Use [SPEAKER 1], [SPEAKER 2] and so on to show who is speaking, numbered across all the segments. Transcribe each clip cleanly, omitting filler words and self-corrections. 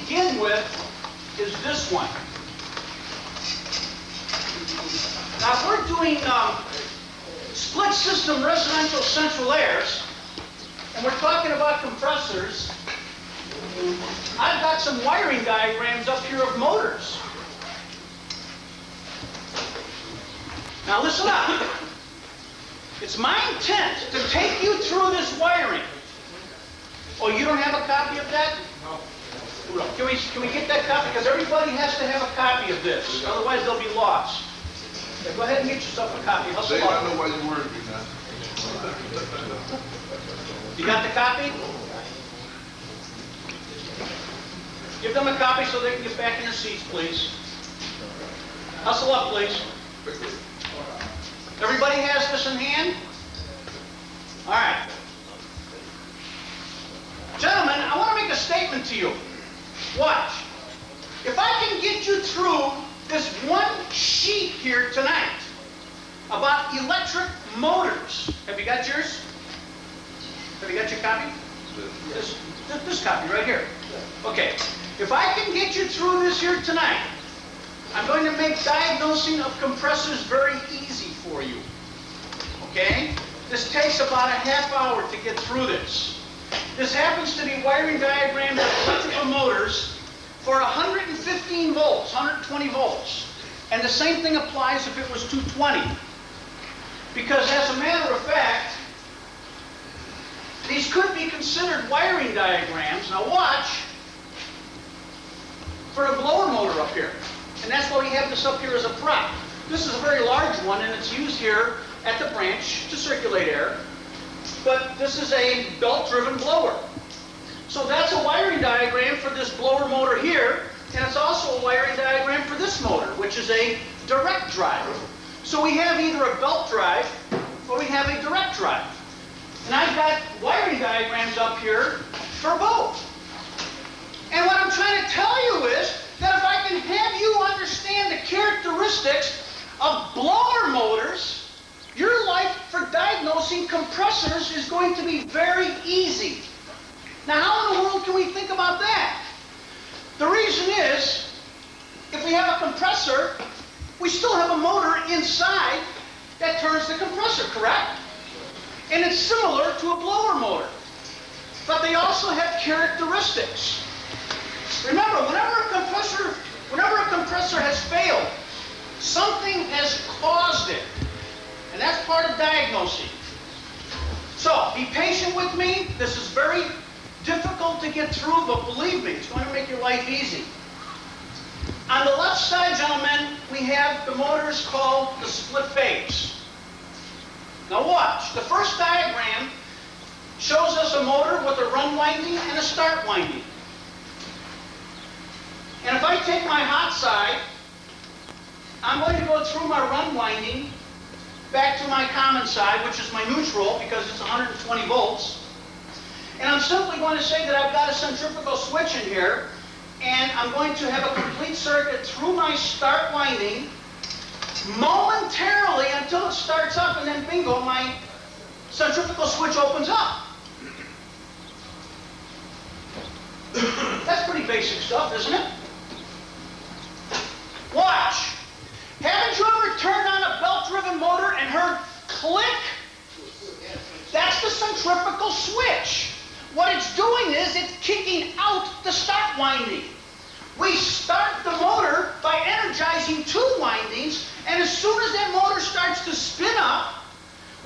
[SPEAKER 1] begin with is this one. Now, if we're doing split system residential central airs, and we're talking about compressors, I've got some wiring diagrams up here of motors. Now listen up. It's my intent to take you through this wiring. Oh, you don't have a copy of that? No. Can we get that copy? Because everybody has to have a copy of this. Otherwise they'll be lost. Yeah, go ahead and get yourself a copy. Hustle
[SPEAKER 2] Dave,
[SPEAKER 1] up.
[SPEAKER 2] I know why you worried me now.
[SPEAKER 1] You got the copy? Give them a copy so they can get back in their seats, please. Hustle up, please. Everybody has this in hand? All right. Gentlemen, I want to make a statement to you. Watch. If I can get you through this one sheet here tonight about electric motors. Have you got yours? Have you got your copy? This copy right here. Okay. If I can get you through this here tonight, I'm going to make diagnosing of compressors very easy for you. Okay? This takes about a half hour to get through this. This happens to be wiring diagrams of electrical motors for 115 volts, 120 volts. And the same thing applies if it was 220. Because as a matter of fact, these could be considered wiring diagrams. Now watch, for a blower motor up here. And that's why we have this up here as a prop. This is a very large one, and it's used here at the branch to circulate air. But this is a belt-driven blower. So that's a wiring diagram for this blower motor here, and it's also a wiring diagram for this motor, which is a direct drive. So we have either a belt drive or we have a direct drive. And I've got wiring diagrams up here for both. And what I'm trying to tell you is that if I can have you understand the characteristics of blower motors, your life for diagnosing compressors is going to be very easy. Now, how in the world can we think about that? The reason is, if we have a compressor, we still have a motor inside that turns the compressor, correct? And it's similar to a blower motor. But they also have characteristics. Remember, whenever a compressor has failed, something has caused it. And that's part of diagnosing. So, be patient with me. This is very difficult to get through, but believe me, it's going to make your life easy. On the left side, gentlemen, we have the motors called the split phase. Now watch. The first diagram shows us a motor with a run winding and a start winding. And if I take my hot side, I'm going to go through my run winding back to my common side, which is my neutral because it's 120 volts. And I'm simply going to say that I've got a centrifugal switch in here, and I'm going to have a complete circuit through my start winding momentarily until it starts up, and then bingo, my centrifugal switch opens up. That's pretty basic stuff, isn't it? Watch. Haven't you ever turned on a belt-driven motor and heard click? That's the centrifugal switch. What it's doing is it's kicking out the start winding. We start the motor by energizing two windings, and as soon as that motor starts to spin up,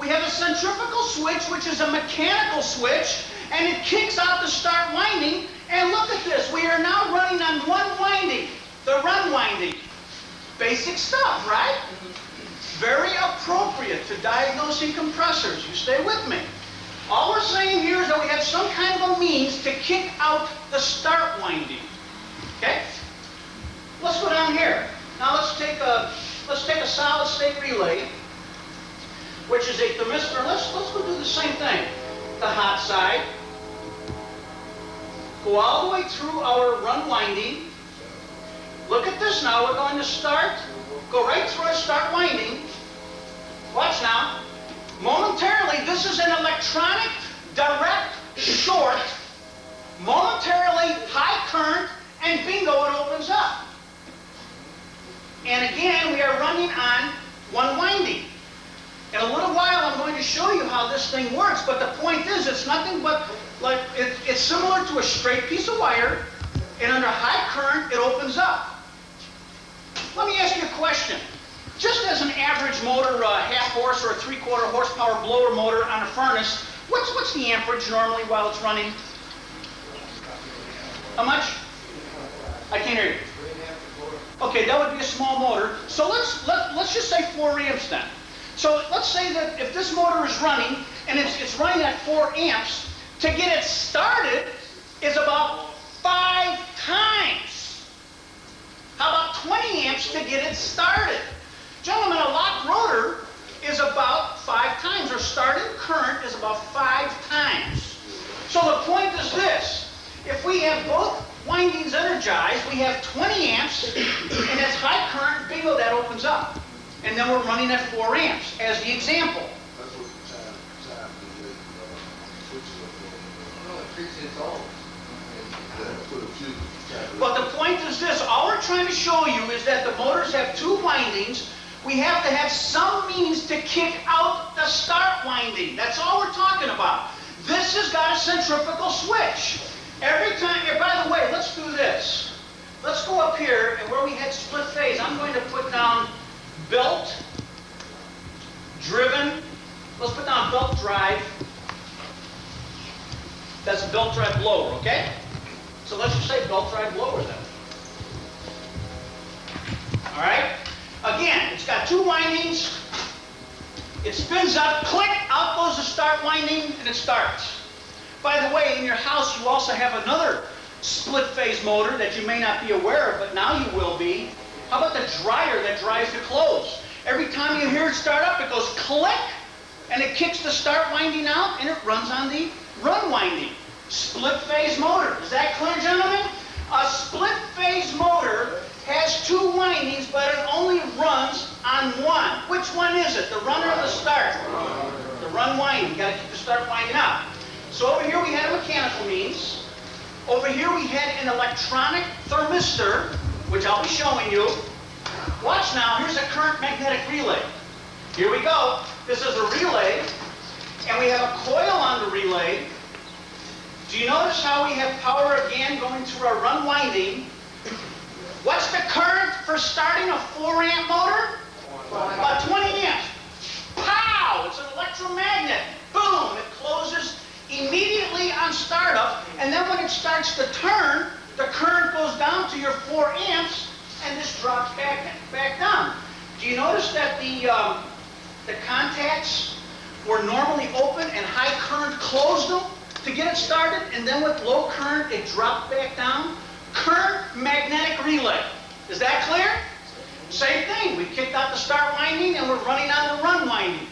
[SPEAKER 1] we have a centrifugal switch, which is a mechanical switch, and it kicks out the start winding. And look at this. We are now running on one winding, the run winding. Basic stuff, right? Very appropriate to diagnosing compressors. You stay with me. All we're saying here is that we have some kind of a means to kick out the start winding. Okay? Let's go down here. Now let's take a solid state relay, which is a thermistor. Let's go do the same thing. The hot side. Go all the way through our run winding. Look at this now. We're going to start. Go right through our start winding. Watch now. Momentarily, this is an electronic direct short. Momentarily, high current and bingo, it opens up. And again, we are running on one winding. In a little while, I'm going to show you how this thing works, but the point is, it's nothing but, like, it's similar to a straight piece of wire, and under high current, it opens up. Let me ask you a question. Just as an average motor, a half-horse or a 3/4 horsepower blower motor on a furnace, what's the amperage normally while it's running? How much? I can't hear you. Okay, that would be a small motor. So let's just say 4 amps then. So let's say that if this motor is running, and it's running at 4 amps, to get it started is about 5 times. How about 20 amps to get it started? Gentlemen, a locked rotor is about 5 times, or starting current is about 5 times. So the point is this: if we have both windings energized, we have 20 amps, and it's high current, bingo, that opens up. And then we're running at 4 amps, as the example.
[SPEAKER 2] That's what time switches up. No, it treats its own.
[SPEAKER 1] But the point is this: all we're trying to show you is that the motors have 2 windings. We have to have some means to kick out the start winding. That's all we're talking about. This has got a centrifugal switch. Every time, by the way, let's do this. Let's go up here, and where we had split phase, I'm going to put down belt driven. Let's put down belt drive. That's a belt drive blower, okay? So let's just say belt drive blower then. All right? Again, it's got 2 windings. It spins up, click, out goes the start winding, and it starts. By the way, in your house, you also have another split phase motor that you may not be aware of, but now you will be. How about the dryer that dries the clothes? Every time you hear it start up, it goes click, and it kicks the start winding out, and it runs on the run winding. Split phase motor. Is that clear, gentlemen? A split phase motor has 2 windings, but it only runs on one. Which one is it? The run or the start? The run winding. You got to keep the start winding out. So over here we had a mechanical means. Over here we had an electronic thermistor, which I'll be showing you. Watch now, here's a current magnetic relay. Here we go. This is a relay, and we have a coil on the relay. Do you notice how we have power again going through our run winding? What's the current for starting a 4 amp motor? About 20 amps. Pow! It's an electromagnet. Boom! It closes immediately on startup, and then when it starts to turn, the current goes down to your 4 amps, and this drops back down. Do you notice that the contacts were normally open and high current closed them to get it started, and then with low current it dropped back down? Current magnetic relay. Is that clear? Same thing. We kicked out the start winding and we're running on the run winding.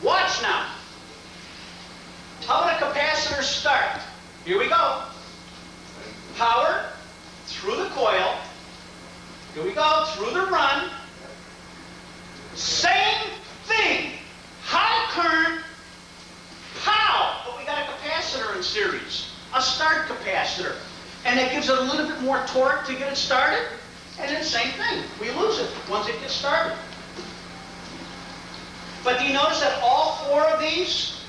[SPEAKER 1] Watch now. How about a capacitor start? Here we go. Power through the coil. Here we go, through the run. Same thing. High current, pow! But we got a capacitor in series. A start capacitor. And it gives it a little bit more torque to get it started. And then same thing. We lose it once it gets started. But do you notice that all 4 of these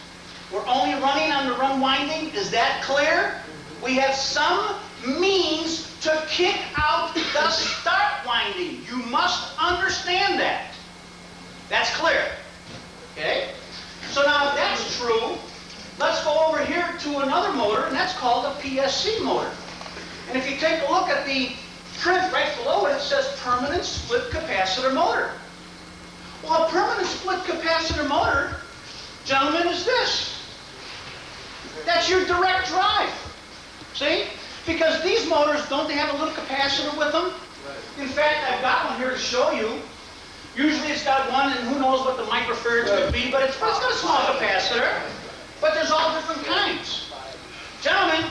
[SPEAKER 1] were only running on the run winding? Is that clear? We have some means to kick out the start winding. You must understand that. That's clear. Okay? So now if that's true, let's go over here to another motor, and that's called a PSC motor. And if you take a look at the print right below it, it says permanent split capacitor motor. Well, a permanent split capacitor motor, gentlemen, is this. That's your direct drive. See? Because these motors, don't they have a little capacitor with them? In fact, I've got one here to show you. Usually it's got one, and who knows what the microfarads could be, but it's got a small capacitor. But there's all different kinds. Gentlemen,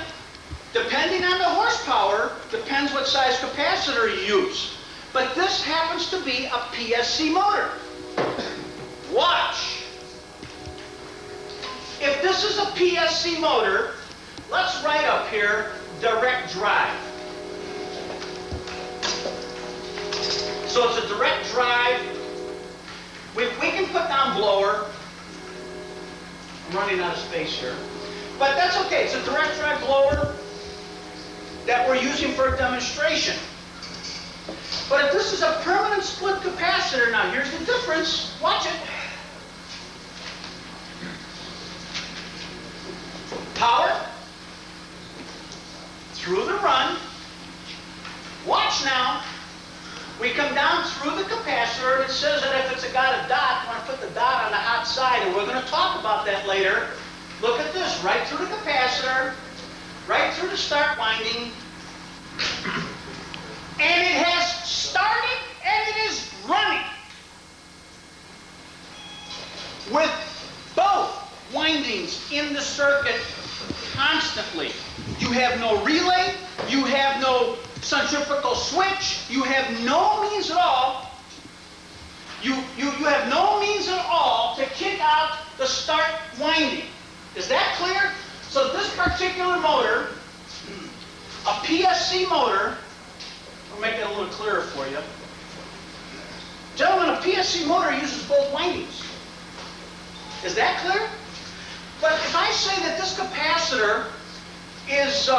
[SPEAKER 1] depending on the horsepower, depends what size capacitor you use. But this happens to be a PSC motor. Watch. If this is a PSC motor, let's write up here direct drive. So it's a direct drive. We can put down blower. I'm running out of space here. But that's okay. It's a direct drive blower that we're using for a demonstration. But if this is a permanent split capacitor, now here's the difference. Watch it. Power through the run. Watch now. We come down through the capacitor, and it says that if it's got a dot, you want to put the dot on the hot side, and we're going to talk about that later. Look at this, right through the capacitor, right through the start winding, and it has started and it is running with both windings in the circuit constantly. You have no relay, you have no centrifugal switch, you have no means at all, you have no means at all to kick out the start winding. Is that clear? So this particular motor, a PSC motor, I'll make that a little clearer for you. Gentlemen, a PSC motor uses both windings. Is that clear? But if I say that this capacitor is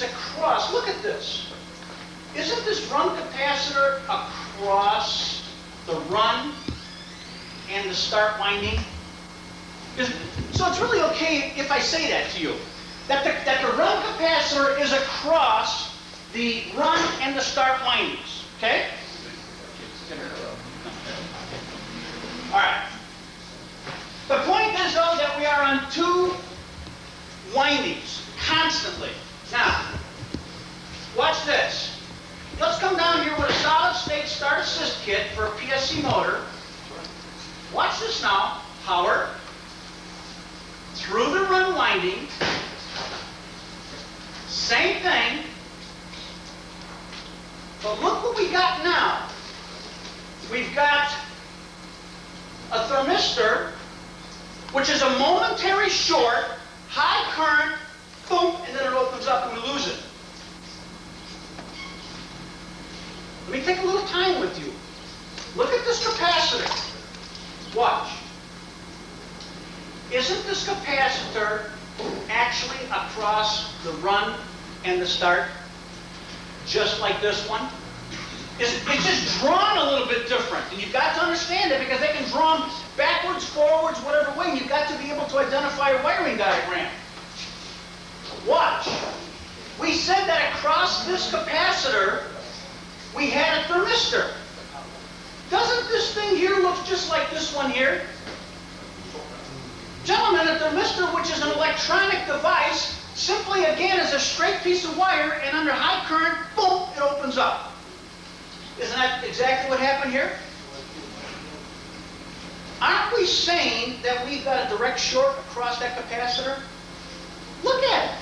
[SPEAKER 1] across, look at this. Isn't this run capacitor across the run and the start winding? So it's really okay if I say that to you. That the run capacitor is across the run and the start windings. Okay? All right. The point is, though, that we are on two windings constantly. Now, watch this. Let's come down here with a solid-state start-assist kit for a PSC motor. Watch this now. Power through the run winding. Same thing. But look what we got now. We've got a thermistor, which is a momentary short, high current, boom, and then it opens up and we lose it. Let me take a little time with you. Look at this capacitor. Watch. Isn't this capacitor actually across the run and the start? Just like this one? It's just drawn a little bit different. And you've got to understand it because they can draw them backwards, forwards, whatever way. You've got to be able to identify a wiring diagram. Watch. We said that across this capacitor, we had a thermistor. Doesn't this thing here look just like this one here? Gentlemen, a thermistor, which is an electronic device, simply, again, is a straight piece of wire, and under high current, boom, it opens up. Isn't that exactly what happened here? Aren't we saying that we've got a direct short across that capacitor? Look at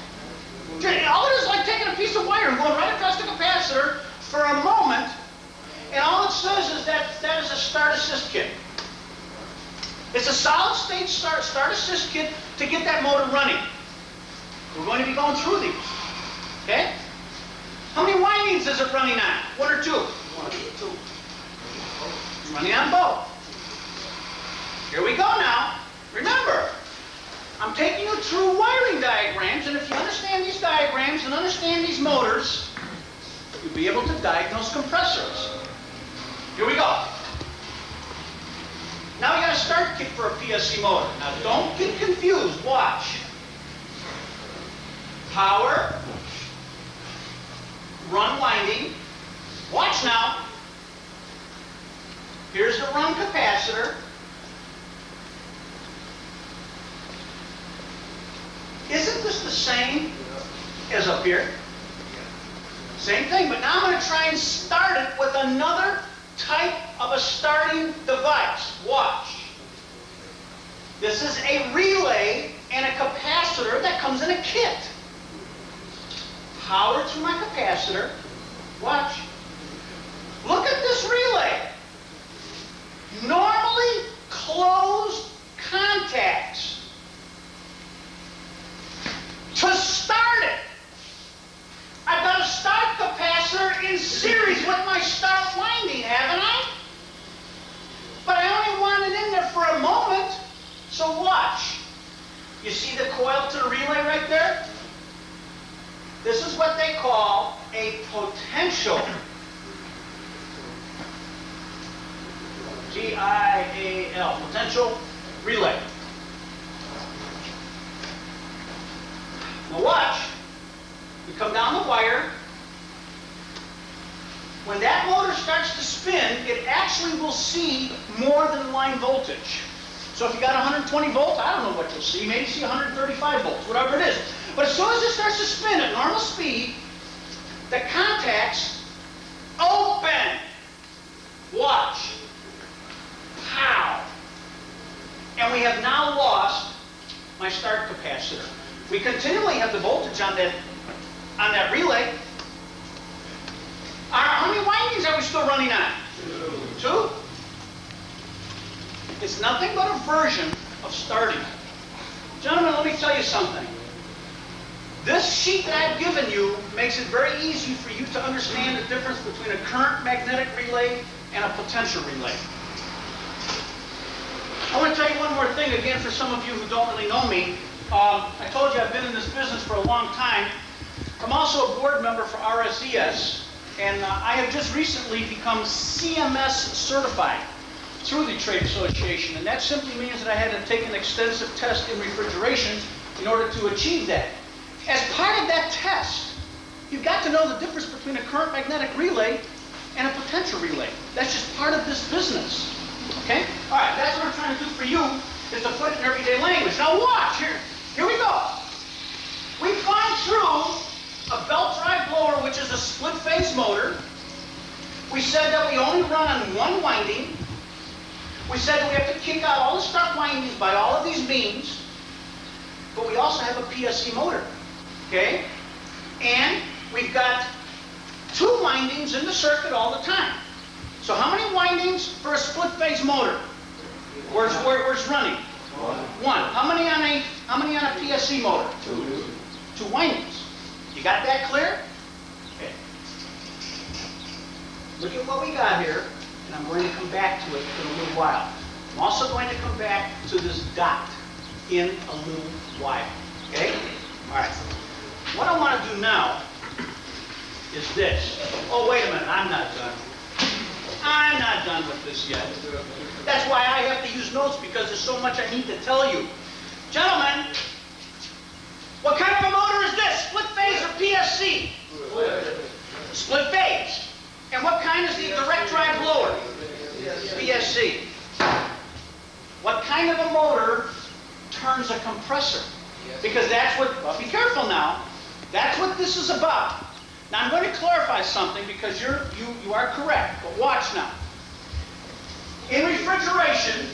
[SPEAKER 1] it. All it is like taking a piece of wire and going right across the capacitor for a moment, and all it says is that that is a start-assist kit. It's a solid-state start-assist kit to get that motor running. We're going to be going through these. Okay? How many windings is it running on? One or two? One, two. Running on both. Here we go now. Remember, I'm taking you through wiring diagrams, and if you understand these diagrams and understand these motors, you'll be able to diagnose compressors. Here we go. Now we got a start kit for a PSC motor. Now don't get confused. Watch. Power. Run winding. Watch now. Here's the run capacitor. Isn't this the same as up here? Same thing, but now I'm going to try and start it with another type of a starting device. Watch. This is a relay and a capacitor that comes in a kit. Power through my capacitor. Watch. Look at this relay. Normally closed contacts. To start it, I've got a start capacitor in series with my start winding. You see the coil to the relay right there? This is what they call a potential. G-I-A-L, potential relay. Now watch. You come down the wire. When that motor starts to spin, it actually will see more than line voltage. So if you got 120 volts, I don't know what you'll see. Maybe see 135 volts, whatever it is. But as soon as it starts to spin at normal speed, the contacts open. Watch. Pow. And we have now lost my start capacitor. We continually have the voltage on that relay. How many windings are we still running on? Two. It's nothing but a version of starting. Gentlemen, let me tell you something. This sheet that I've given you makes it very easy for you to understand the difference between a current magnetic relay and a potential relay. I want to tell you one more thing, again, for some of you who don't really know me. I told you I've been in this business for a long time. I'm also a board member for RSES, and I have just recently become CMS certified through the trade association, and that simply means that I had to take an extensive test in refrigeration in order to achieve that. As part of that test, you've got to know the difference between a current magnetic relay and a potential relay. That's just part of this business. Okay? All right, that's what I'm trying to do for you, is to put it in everyday language. Now watch, here we go. We've gone through a belt drive blower, which is a split phase motor. We said that we only run on one winding. We said we have to kick out all the start windings by all of these beams. But we also have a PSC motor. Okay? And we've got two windings in the circuit all the time. So how many windings for a split phase motor? Where's running? One. How many on a PSC motor? Two windings. You got that clear? Okay. Look at what we got here, and I'm going to come back to it in a little while. I'm also going to come back to this dot in a little while. Okay? All right. What I want to do now is this. Oh, wait a minute. I'm not done. I'm not done with this yet. That's why I have to use notes, because there's so much I need to tell you. Gentlemen, what kind of a motor is this? Split phase or PSC? Split phase. And what kind is the direct drive blower? PSC. What kind of a motor turns a compressor? Because that's what, well, be careful now, that's what this is about. Now I'm going to clarify something, because you are correct, but watch now. In refrigeration,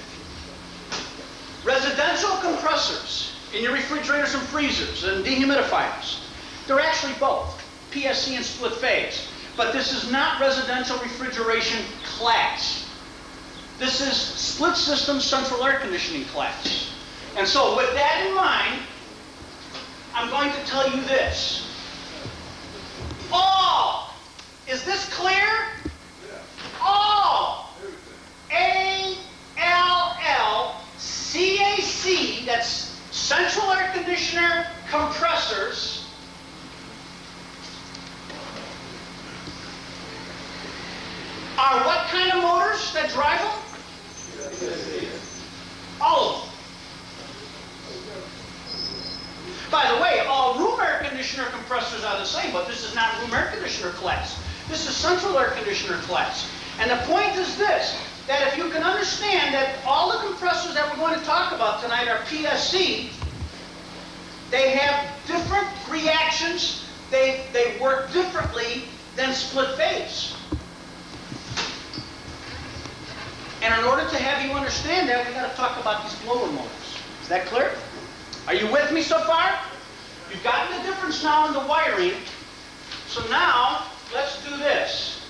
[SPEAKER 1] residential compressors in your refrigerators and freezers and dehumidifiers, they're actually both PSC and split phase. But this is not residential refrigeration class. This is split system central air conditioning class. And so with that in mind, I'm going to tell you this. All, is this clear? All, A-L-L-C-A-C, that's central air conditioner compressors, are what kind of motors that drive them? All of them. By the way, all room air conditioner compressors are the same, but this is not room air conditioner class. This is central air conditioner class. And the point is this, that if you can understand that all the compressors that we're going to talk about tonight are PSC, they have different reactions, they work differently than split phase. And in order to have you understand that, we've got to talk about these blower motors. Is that clear? Are you with me so far? You've gotten the difference now in the wiring. So now, let's do this.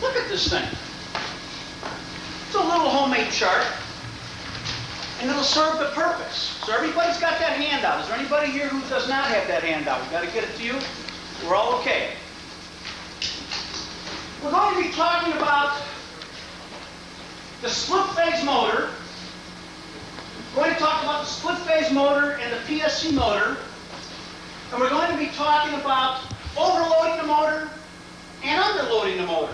[SPEAKER 1] Look at this thing. It's a little homemade chart, and it'll serve the purpose. So everybody's got that handout. Is there anybody here who does not have that handout? We've got to get it to you. We're all okay. We're going to be talking about the split phase motor We're going to talk about the split phase motor and the PSC motor. And we're going to be talking about overloading the motor and underloading the motor.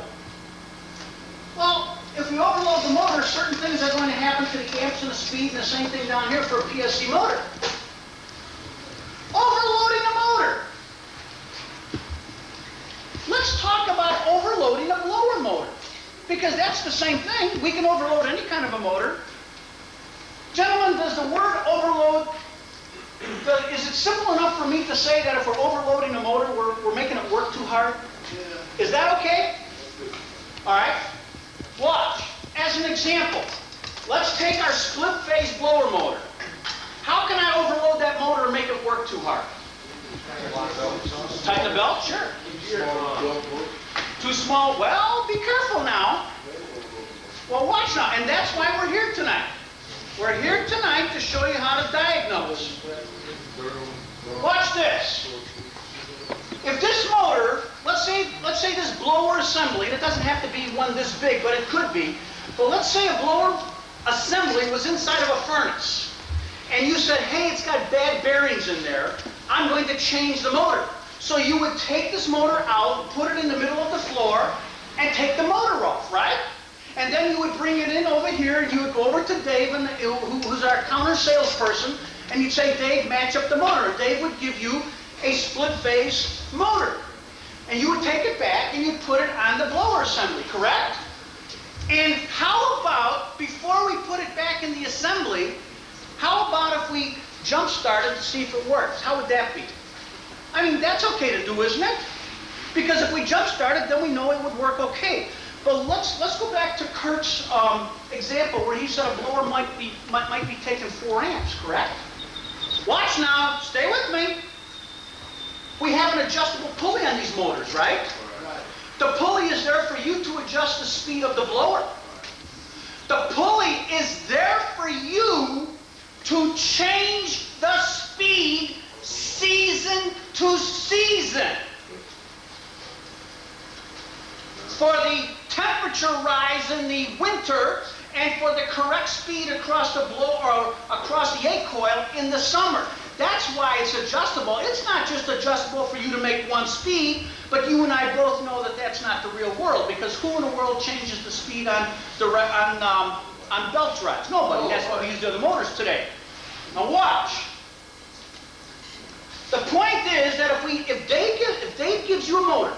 [SPEAKER 1] Well, if we overload the motor, certain things are going to happen to the amps and the speed, and the same thing down here for a PSC motor. Overloading the motor. Let's talk about overloading a blower motor, because that's the same thing. We can overload any kind of a motor. Gentlemen, does the word overload, is it simple enough for me to say that if we're overloading a motor, we're making it work too hard? Yeah. Is that okay? All right. Watch. As an example, let's take our split phase blower motor. How can I overload that motor and make it work too hard? Tighten the belt? Sure. Too small? Well, be careful now. Well, watch now. And that's why we're here tonight. We're here tonight to show you how to diagnose. Watch this. If this motor, let's say this blower assembly, and it doesn't have to be one this big, but it could be. But let's say a blower assembly was inside of a furnace. And you said, hey, it's got bad bearings in there. I'm going to change the motor. So you would take this motor out, put it in the middle of the floor, and take the motor off, right? And then you would bring it in over here, and you would go over to Dave, who's our counter salesperson, and you'd say, Dave, match up the motor. And Dave would give you a split phase motor. And you would take it back, and you'd put it on the blower assembly, correct? And how about, before we put it back in the assembly, how about if we jump-start it to see if it works? How would that be? I mean, that's okay to do, isn't it? Because if we jump-start it, then we know it would work okay. But let's go back to Kurt's example where he said a blower might be taking 4 amps, correct? Watch now, stay with me. We have an adjustable pulley on these motors, right? The pulley is there for you to adjust the speed of the blower. The pulley is there for you to change the speed season to season. For the temperature rise in the winter and for the correct speed across the blower or across the A coil in the summer. That's why it's adjustable. It's not just adjustable for you to make one speed, but you and I both know that that's not the real world, because who in the world changes the speed on belt drives? Nobody. That's why we use the other motors today. Now watch. The point is that if Dave gives you a motor,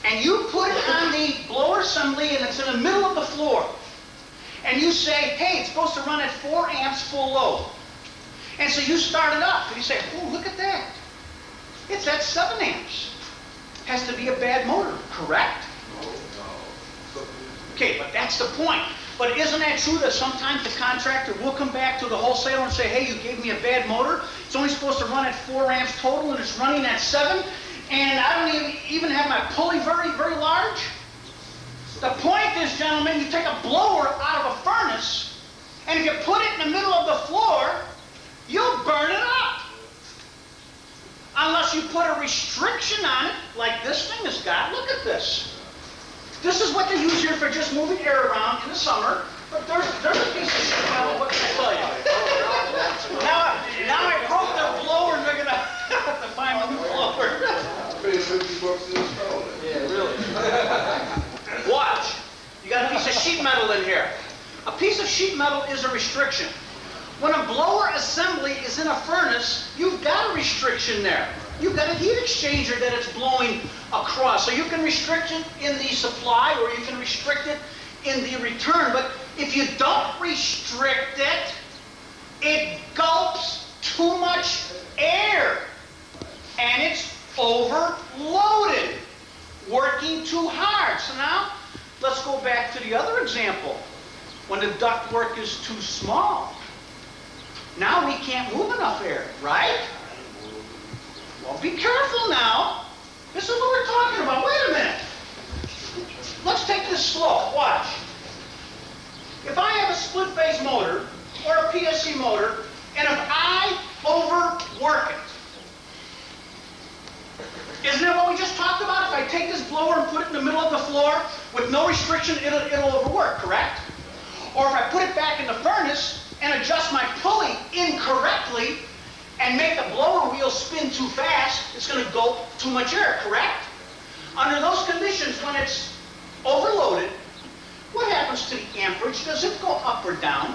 [SPEAKER 1] and you put it on the blower assembly and it's in the middle of the floor, and you say, hey, it's supposed to run at 4 amps full load. And so you start it up, and you say, oh, look at that. It's at 7 amps. Has to be a bad motor, correct? No. Okay, but that's the point. But isn't that true that sometimes the contractor will come back to the wholesaler and say, hey, you gave me a bad motor. It's only supposed to run at 4 amps total, and it's running at 7. And I don't even have my pulley very, very large. The point is, gentlemen, you take a blower out of a furnace, and if you put it in the middle of the floor, you'll burn it up. Unless you put a restriction on it, like this thing has got. Look at this. This is what they use here for just moving air around in the summer. But there's a piece of shit metal, what can I tell you? now I broke their blower, and they're going to have to buy a new blower.
[SPEAKER 2] Yeah, really.
[SPEAKER 1] Watch. You got a piece of sheet metal in here. A piece of sheet metal is a restriction. When a blower assembly is in a furnace, you've got a restriction there. You've got a heat exchanger that it's blowing across. So you can restrict it in the supply, or you can restrict it in the return. But if you don't restrict it, it gulps too much air. And it's overloaded, working too hard. So now, let's go back to the other example. When the ductwork is too small, now we can't move enough air, right? Well, be careful now. This is what we're talking about. Wait a minute. Let's take this slow. Watch. If I have a split-phase motor or a PSC motor, and if I overwork it, isn't that what we just talked about? If I take this blower and put it in the middle of the floor with no restriction, it'll overwork, correct? Or if I put it back in the furnace and adjust my pulley incorrectly and make the blower wheel spin too fast, it's going to gulp too much air, correct? Under those conditions, when it's overloaded, what happens to the amperage? Does it go up or down?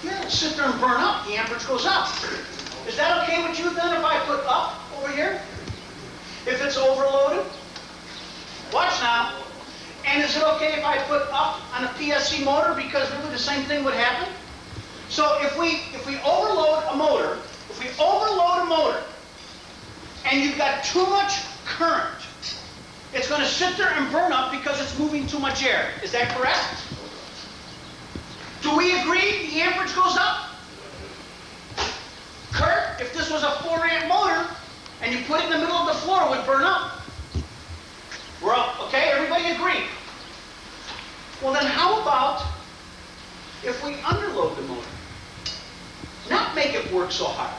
[SPEAKER 1] Yeah, it'll sit there and burn up. The amperage goes up. Is that okay with you then if I put up over here? If it's overloaded? Watch now. And is it okay if I put up on a PSC motor, because really the same thing would happen? So if we overload a motor, and you've got too much current, it's going to sit there and burn up because it's moving too much air. Is that correct? Do we agree the amperage goes up? Kurt, if this was a 4-amp motor and you put it in the middle of the floor, it would burn up. We're up, okay? Everybody agree? Well then how about if we underload the motor? Not make it work so hard.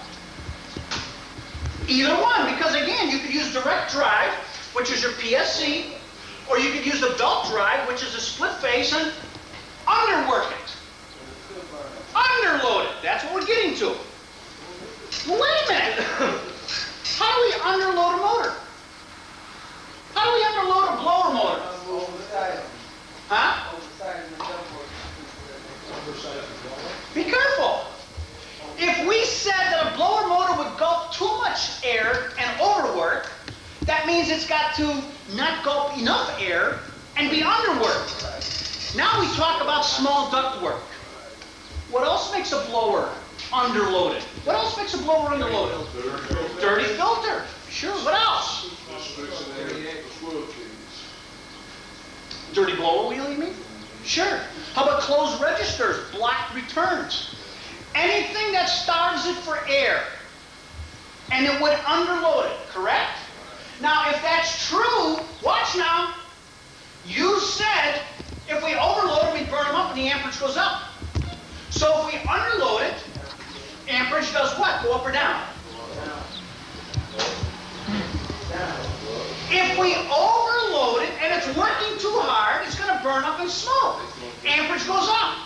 [SPEAKER 1] Either one, because again, you could use direct drive, which is your PSC, or you could use the belt drive, which is a split phase, and underwork it. Underload it. That's what we're getting to. Well, wait a minute. How do we underload a motor? How do we underload a blower motor? Huh? Be careful. If we said that a blower motor would gulp too much air and overwork, that means it's got to not gulp enough air and be underworked. Now we talk about small duct work. What else makes a blower underloaded? What else makes a blower underloaded? Dirty filter. Sure, what else? Dirty blower wheel, you mean? Sure. How about closed registers, blocked returns? Anything that starves it for air, and it would underload it, correct? Now, if that's true, watch now. You said if we overload it, we burn them up and the amperage goes up. So if we underload it, amperage does what? Go up or down? If we overload it and it's working too hard, it's going to burn up and smoke. Amperage goes up.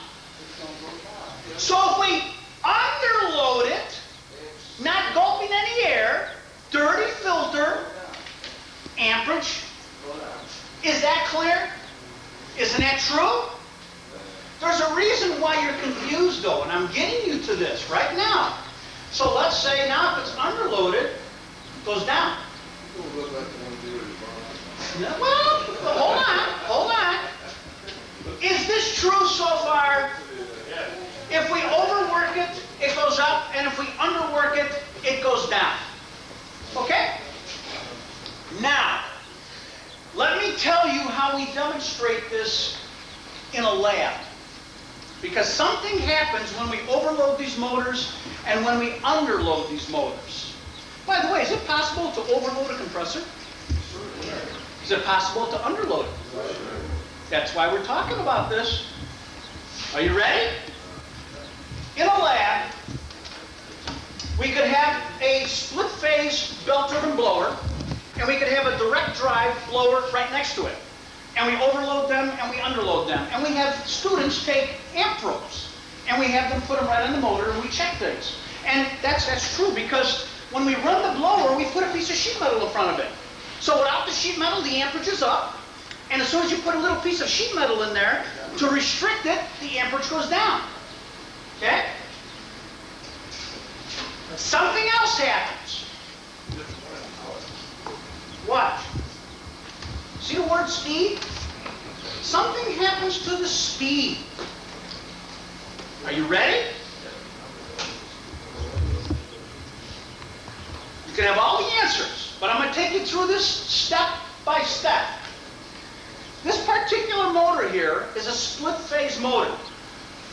[SPEAKER 1] So if we underload it, not gulping any air, dirty filter, amperage, is that clear? Isn't that true? There's a reason why you're confused though, and I'm getting you to this right now. So let's say now if it's underloaded, it goes down. Well, hold on. Is this true so far? If we overwork it, it goes up, and if we underwork it, it goes down. Okay? Now, let me tell you how we demonstrate this in a lab. Because something happens when we overload these motors and when we underload these motors. By the way, is it possible to overload a compressor? Is it possible to underload it? That's why we're talking about this. Are you ready? In a lab, we could have a split-phase belt-driven blower, and we could have a direct drive blower right next to it. And we overload them and we underload them. And we have students take amp probes, and we have them put them right on the motor and we check things. And that's true, because when we run the blower, we put a piece of sheet metal in front of it. So without the sheet metal, the amperage is up. And as soon as you put a little piece of sheet metal in there to restrict it, the amperage goes down. Okay? Something else happens. Watch. See the word speed? Something happens to the speed. Are you ready? You can have all the answers, but I'm going to take you through this step by step. This particular motor here is a split-phase motor.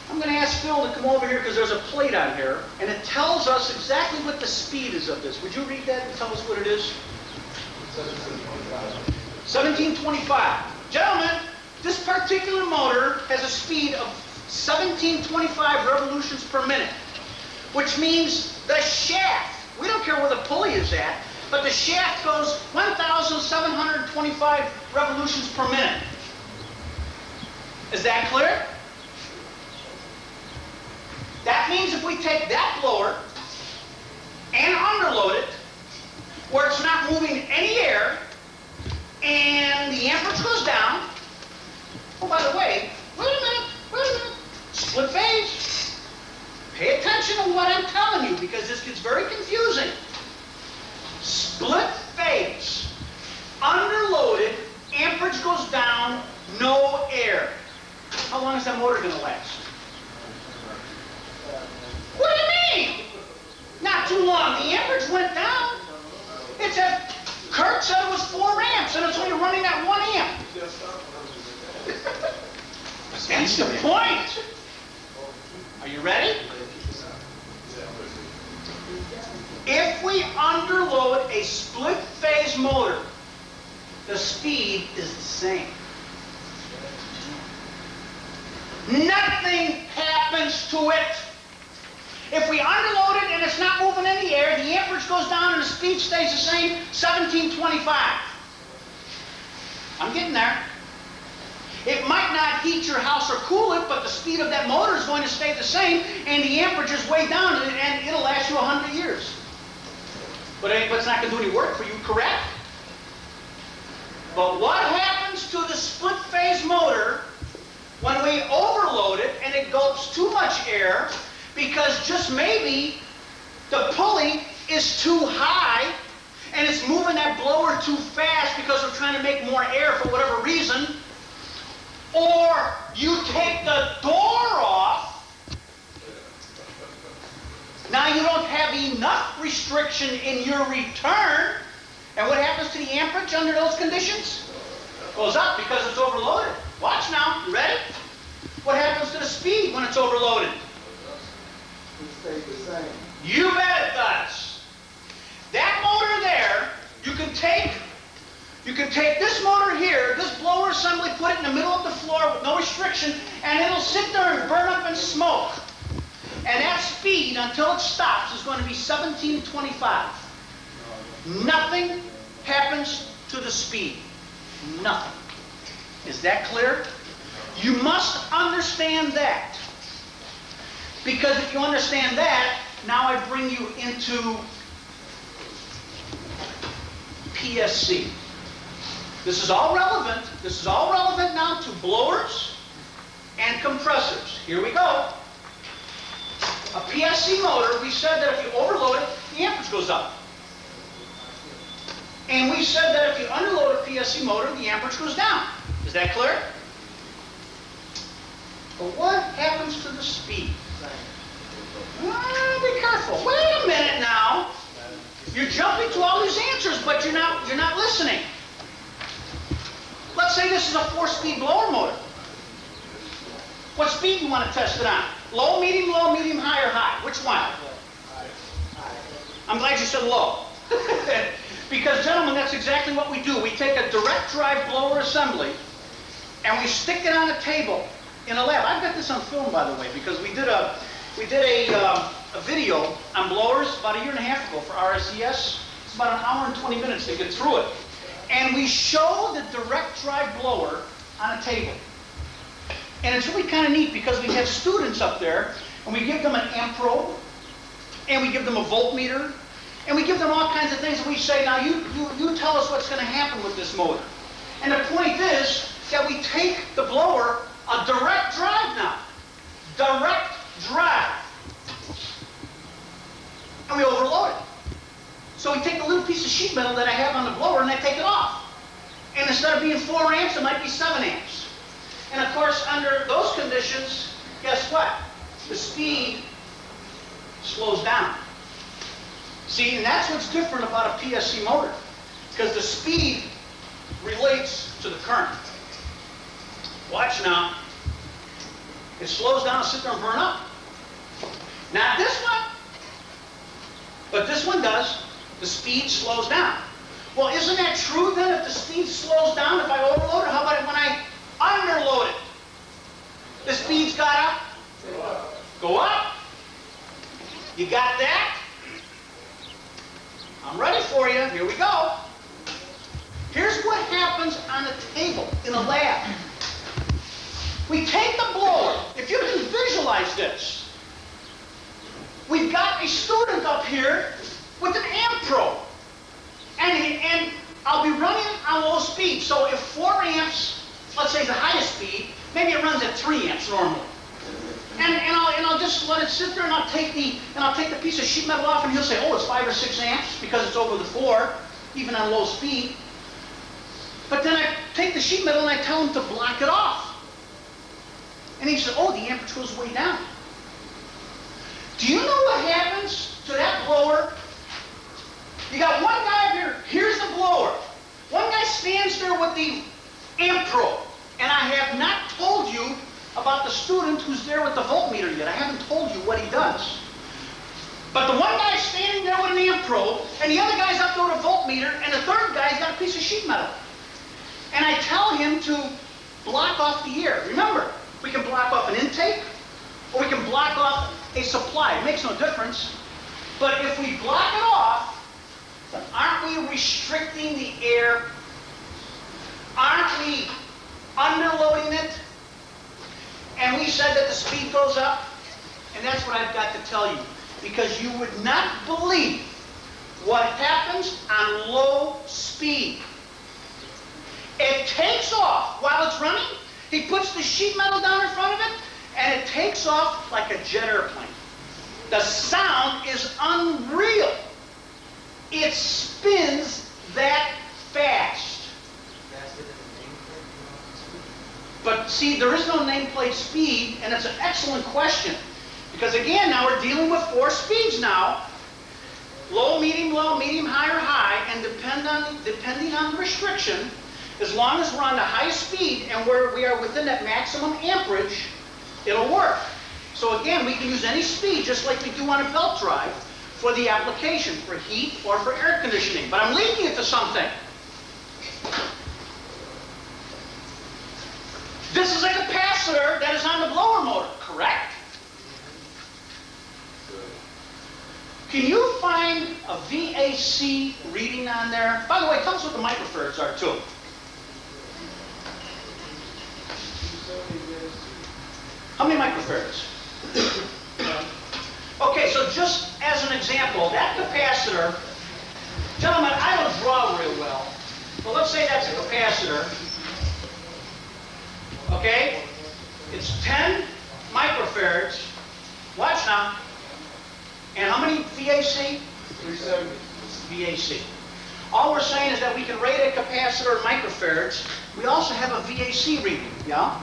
[SPEAKER 1] I'm going to ask Phil to come over here because there's a plate on here, and it tells us exactly what the speed is of this. Would you read that and tell us what it is? 1725. Gentlemen, this particular motor has a speed of 1725 revolutions per minute, which means the shaft, we don't care where the pulley is at, but the shaft goes 1,725 revolutions per minute. Is that clear? That means if we take that blower and underload it, where it's not moving any air, and the amperage goes down. Oh, by the way, wait a minute. Split phase. Pay attention to what I'm telling you, because this gets very confusing. Split phase. Underloaded, amperage goes down, no air. How long is that motor going to last? What do you mean? Not too long. The amperage went down. It's at, Kurt said it was 4 amps, and it's only running at 1 amp. That's the point. Are you ready? If we underload a split phase motor, the speed is the same. Nothing happens to it. If we underload it and it's not moving in the air, the amperage goes down and the speed stays the same, 1725. I'm getting there. It might not heat your house or cool it, but the speed of that motor is going to stay the same, and the amperage is way down, and it'll last you 100 years. But it's not going to do any work for you, correct? But what happens to the split phase motor when we overload it and it gulps too much air because just maybe the pulley is too high and it's moving that blower too fast because we're trying to make more air for whatever reason, or you take the door off, now you don't have enough restriction in your return. And what happens to the amperage under those conditions? Goes up because it's overloaded. Watch now. You ready? What happens to the speed when it's overloaded?
[SPEAKER 2] It stays the same.
[SPEAKER 1] You bet it does. That motor there, you can take this motor here, this blower assembly, put it in the middle of the floor with no restriction, and it'll sit there and burn up in smoke. And that speed, until it stops, is going to be 1725. Nothing happens to the speed. Nothing. Is that clear? You must understand that. Because if you understand that, now I bring you into PSC. This is all relevant. This is all relevant now to blowers and compressors. Here we go. A PSC motor, we said that if you overload it, the amperage goes up. And we said that if you underload a PSC motor, the amperage goes down. Is that clear? But what happens to the speed? Be careful. Wait a minute now. You're jumping to all these answers, but you're not listening. Let's say this is a 4-speed blower motor. What speed do you want to test it on? Low, medium, high, or high? Which one? I'm glad you said low. Because, gentlemen, that's exactly what we do. We take a direct drive blower assembly and we stick it on a table in a lab. I've got this on film, by the way, because we did a video on blowers about 1.5 years ago for RSES. It's about 1 hour and 20 minutes to get through it. And we show the direct drive blower on a table. And it's really kind of neat because we have students up there and we give them an amp probe and we give them a voltmeter and we give them all kinds of things, and we say, now you tell us what's going to happen with this motor. And the point is that we take the blower, a direct drive now, direct drive, and we overload it. So we take the little piece of sheet metal that I have on the blower and I take it off. And instead of being 4 amps, it might be 7 amps. And of course, under those conditions, guess what? The speed slows down. See, and that's what's different about a PSC motor, because the speed relates to the current. Watch now. It slows down, sit there and burn up. Not this one, but this one does. The speed slows down. Well, isn't that true then? If the speed slows down, if I overload it, how about when I underload it? The speed's got to go up. You got that? I'm ready for you. Here we go. Here's what happens on a table in a lab. We take the blower. If you can visualize this, we've got a student up here with an amp probe. And I'll be running on low speed. So if 4 amps, let's say the highest speed, maybe it runs at 3 amps normally. And I'll just let it sit there, and I'll take the piece of sheet metal off, and he'll say, oh, it's 5 or 6 amps because it's over the 4, even on low speed. But then I take the sheet metal and I tell him to block it off. And he says, oh, the amperage goes way down. Do you know what happens to that blower? You got one guy up here, here's the blower. One guy stands there with the amp probe. And I have not told you about the student who's there with the voltmeter yet. I haven't told you what he does. But the one guy's standing there with an amp probe, and the other guy's up there with a voltmeter, and the third guy's got a piece of sheet metal. And I tell him to block off the air. Remember, we can block off an intake, or we can block off a supply. It makes no difference. But if we block it off, aren't we restricting the air? Aren't we underloading it? And we said that the speed goes up, and that's what I've got to tell you. Because you would not believe what happens on low speed. It takes off while it's running. He puts the sheet metal down in front of it, and it takes off like a jet airplane. The sound is unreal. It spins that fast. But see, there is no nameplate speed, and it's an excellent question. Because again, now we're dealing with 4 speeds now. Low, medium, high, or high, and depending on the restriction, as long as we're on the highest speed and we are within that maximum amperage, it'll work. So again, we can use any speed, just like we do on a belt drive, for the application, for heat or for air conditioning. But I'm leading you to something. This is a capacitor that is on the blower motor, correct? Can you find a VAC reading on there? By the way, tell us what the microfarads are too. How many microfarads? Okay, so just as an example, that capacitor, gentlemen, I don't draw real well, but let's say that's a capacitor. Okay? It's 10 microfarads. Watch now. And how many VAC?
[SPEAKER 2] 370.
[SPEAKER 1] VAC. All we're saying is that we can rate a capacitor in microfarads. We also have a VAC reading, yeah?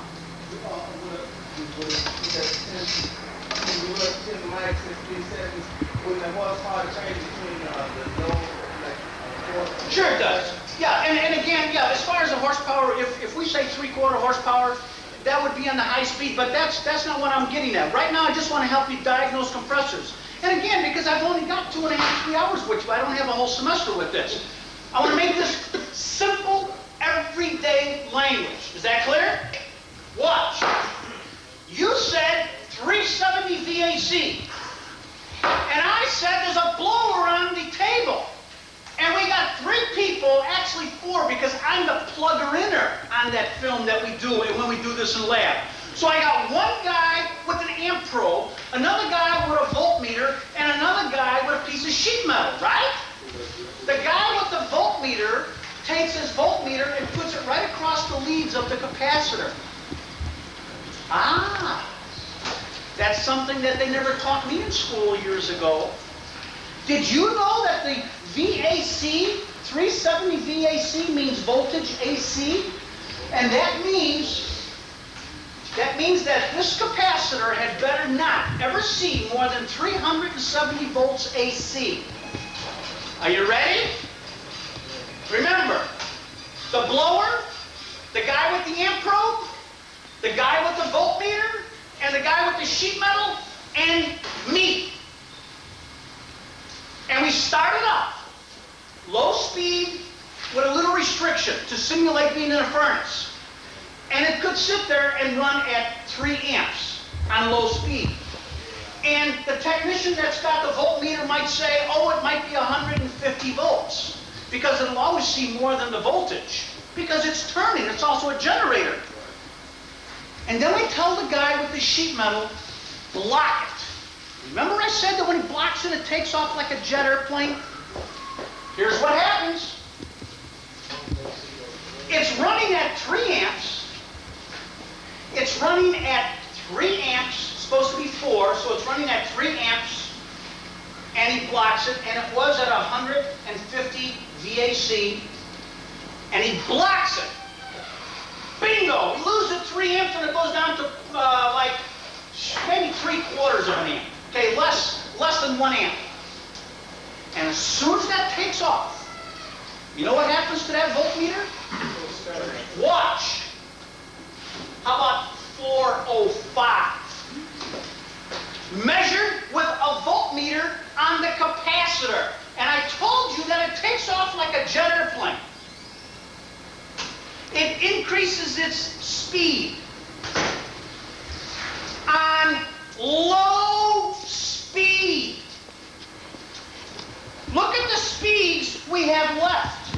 [SPEAKER 1] Sure it does. Yeah, and again, yeah, as far as the horsepower, if we say 3/4 horsepower, that would be on the high speed, but that's not what I'm getting at. Right now, I just want to help you diagnose compressors. And again, because I've only got 2.5, 3 hours with you, I don't have a whole semester with this. I want to make this simple, everyday language. Is that clear? Watch. You said 370 VAC. And I said there's a blower on the table. And we got 3 people, actually 4, because I'm the plugger-inner on that film that we do when we do this in lab. So I got one guy with an amp probe, another guy with a voltmeter, and another guy with a piece of sheet metal, right? The guy with the voltmeter takes his voltmeter and puts it right across the leads of the capacitor. Ah, that's something that they never taught me in school years ago. Did you know that the VAC, 370 VAC means voltage AC? And that means that this capacitor had better not ever see more than 370 volts AC. Are you ready? Remember, the blower, the guy with the amp probe, the guy with the voltmeter, and the guy with the sheet metal, and me. And we started up low speed with a little restriction to simulate being in a furnace. And it could sit there and run at 3 amps on low speed. And the technician that's got the voltmeter might say, oh, it might be 150 volts. Because it'll always see more than the voltage. Because it's turning, it's also a generator. And then we tell the guy with the sheet metal, block it. Remember I said that when he blocks it, it takes off like a jet airplane? Here's what happens. It's running at 3 amps. It's running at 3 amps. It's supposed to be 4, so it's running at 3 amps. And he blocks it, and it was at 150 VAC. And he blocks it. Bingo! He loses 3 amps, and it goes down to like maybe 3/4 of an amp. Okay, less than 1 amp. And as soon as that takes off, you know what happens to that voltmeter? Watch. How about 405? Measured with a voltmeter on the capacitor. And I told you that it takes off like a jet airplane. It increases its speed on low speed. Look at the speeds we have left.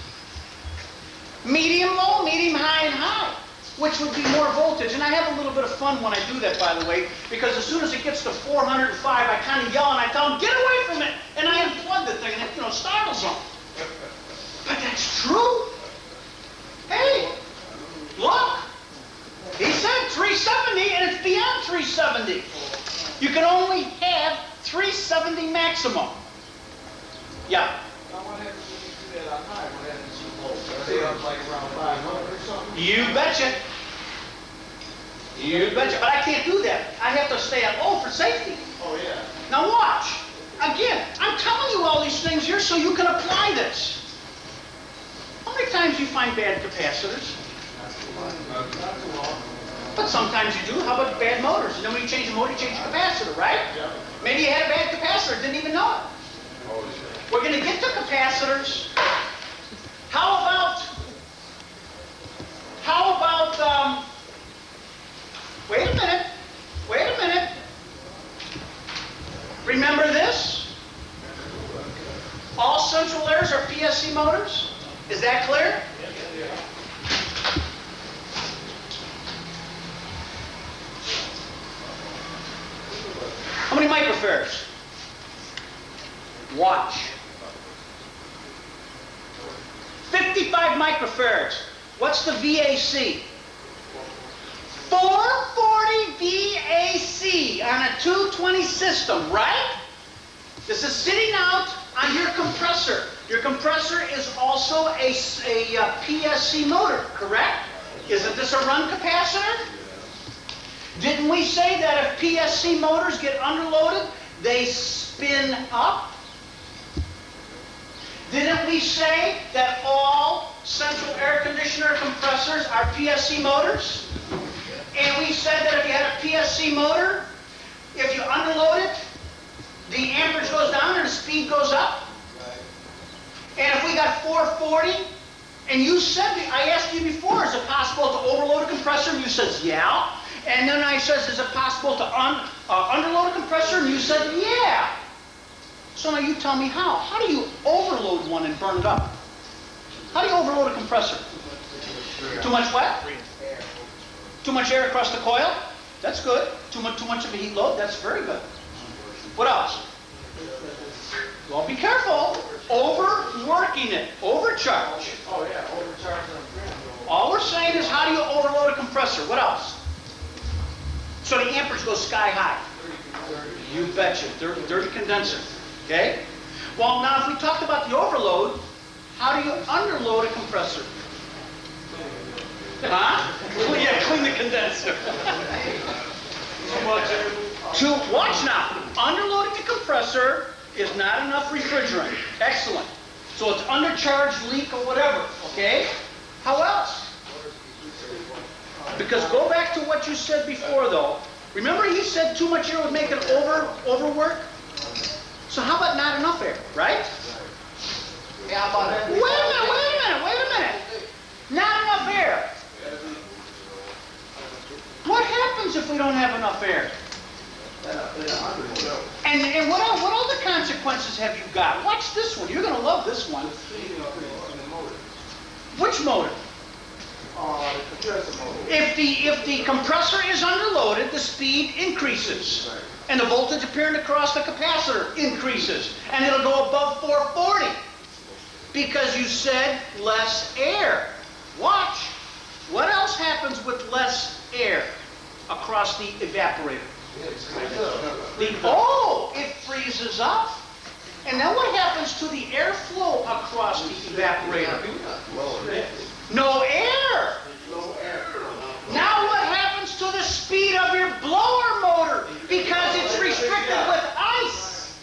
[SPEAKER 1] Medium low, medium high, and high, which would be more voltage. And I have a little bit of fun when I do that, by the way, because as soon as it gets to 405, I kind of yell and I tell them, get away from it! And I unplug the thing, and it, startles them. But that's true. Hey, look. He said 370, and it's beyond 370. You can only have 370 maximum. Yeah.
[SPEAKER 2] Now what happens when you do that on high? What happens to low? Are they up like around 500 or something?
[SPEAKER 1] You betcha. You betcha. But I can't do that. I have to stay at low for safety.
[SPEAKER 2] Oh, yeah.
[SPEAKER 1] Now watch. Again, I'm telling you all these things here so you can apply this. How many times do you find bad capacitors?
[SPEAKER 2] Not too long.
[SPEAKER 1] But sometimes you do. How about bad motors? You know when you change a motor, you change your capacitor, right?
[SPEAKER 2] Yeah.
[SPEAKER 1] Maybe you had a bad capacitor, didn't even know it.
[SPEAKER 2] Oh, yeah.
[SPEAKER 1] We're going to get to capacitors. How about, wait a minute. Remember this? All central airs are PSC motors. Is that clear?
[SPEAKER 2] Yeah.
[SPEAKER 1] How many microfarads? Watch. 55 microfarads. What's the VAC? 440 VAC on a 220 system, right? This is sitting out on your compressor. Your compressor is also a PSC motor, correct? Isn't this a run capacitor? Didn't we say that if PSC motors get underloaded, they spin up? Didn't we say that all central air conditioner compressors are PSC motors? And we said that if you had a PSC motor, if you underload it, the amperage goes down and the speed goes up? And if we got 440, and you said, I asked you before, is it possible to overload a compressor? And you said, yeah. And then I said, is it possible to underload a compressor? And you said, yeah. So now you tell me how. How do you overload one and burn it up? How do you overload a compressor? Too much what? Too much air across the coil? That's good. Too much of a heat load? That's very good. What else? Well, be careful. Overworking it. Overcharge.
[SPEAKER 2] Oh, yeah. Overcharging them.
[SPEAKER 1] All we're saying is how do you overload a compressor? What else? So the amperage goes sky high. You betcha. Dirty condenser. Okay? Well, now if we talked about the overload, how do you underload a compressor? Huh? Well, yeah, clean the condenser. Watch now. Underloading the compressor is not enough refrigerant. Excellent. So it's undercharged, leak, or whatever. Okay? How else? Because go back to what you said before, though. Remember you said too much air would make it overwork? So how about not enough air, right?
[SPEAKER 2] Yeah, how about that?
[SPEAKER 1] Wait a minute. Not enough air. What happens if we don't have enough air? And what other consequences have you got? Watch this one. You're going to love this one. Which motor?
[SPEAKER 2] The compressor motor.
[SPEAKER 1] If the compressor is underloaded, the speed increases. And the voltage appearing across the capacitor increases. And it'll go above 440. Because you said less air. Watch. What else happens with less air across the evaporator? It freezes up. And then what happens to the airflow across the evaporator? No air. Now what happens to the speed of your blower motor? Because it's restricted with ice.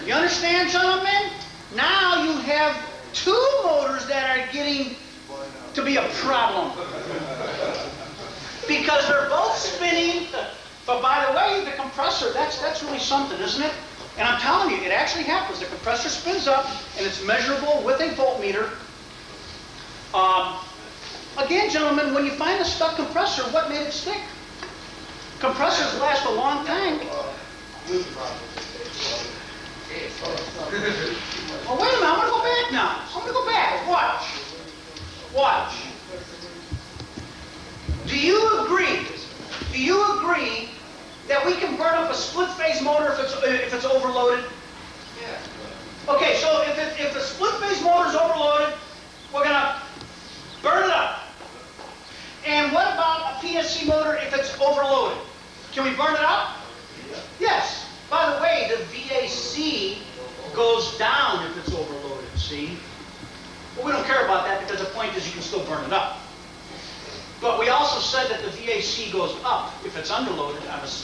[SPEAKER 1] You understand, gentlemen? Now you have two motors that are getting to be a problem. Because they're both spinning. But by the way, the compressor, that's really something, isn't it? And I'm telling you, it actually happens. The compressor spins up, and it's measurable with a voltmeter. Again, gentlemen, when you find a stuck compressor, what made it stick? Compressors last a long time. Oh, wait a minute, I'm going to go back now. I'm going to go back. Watch. Watch. Do you agree? Do you agree that we can burn up a split-phase motor if it's overloaded? Yeah. Okay, so if the split-phase motor is overloaded, we're going to burn it up. And what about a PSC motor if it's overloaded? Can we burn it up? Yes. By the way, the VAC goes down if it's overloaded, see? Well, we don't care about that because the point is you can still burn it up. But we also said that the VAC goes up if it's underloaded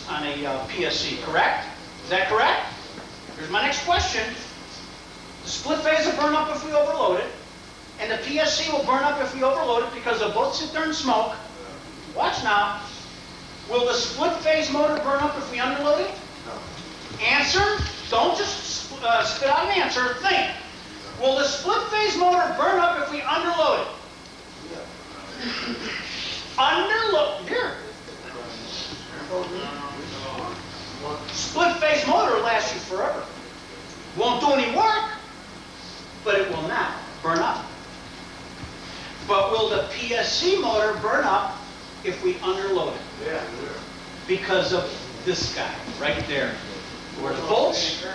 [SPEAKER 1] on a PSC, correct? Is that correct? Here's my next question. The split phase will burn up if we overload it, and the PSC will burn up if we overload it because they'll both sit there and smoke. Watch now. Will the split phase motor burn up if we underload it? No. Answer? Don't just spit out an answer. Think. Will the split phase motor burn up if we underload it? Yeah. Underload. Here. Split phase motor will last you forever. Won't do any work, but it will not burn up. But will the PSC motor burn up if we underload it? Yeah. Because of this guy right there. Where the volts?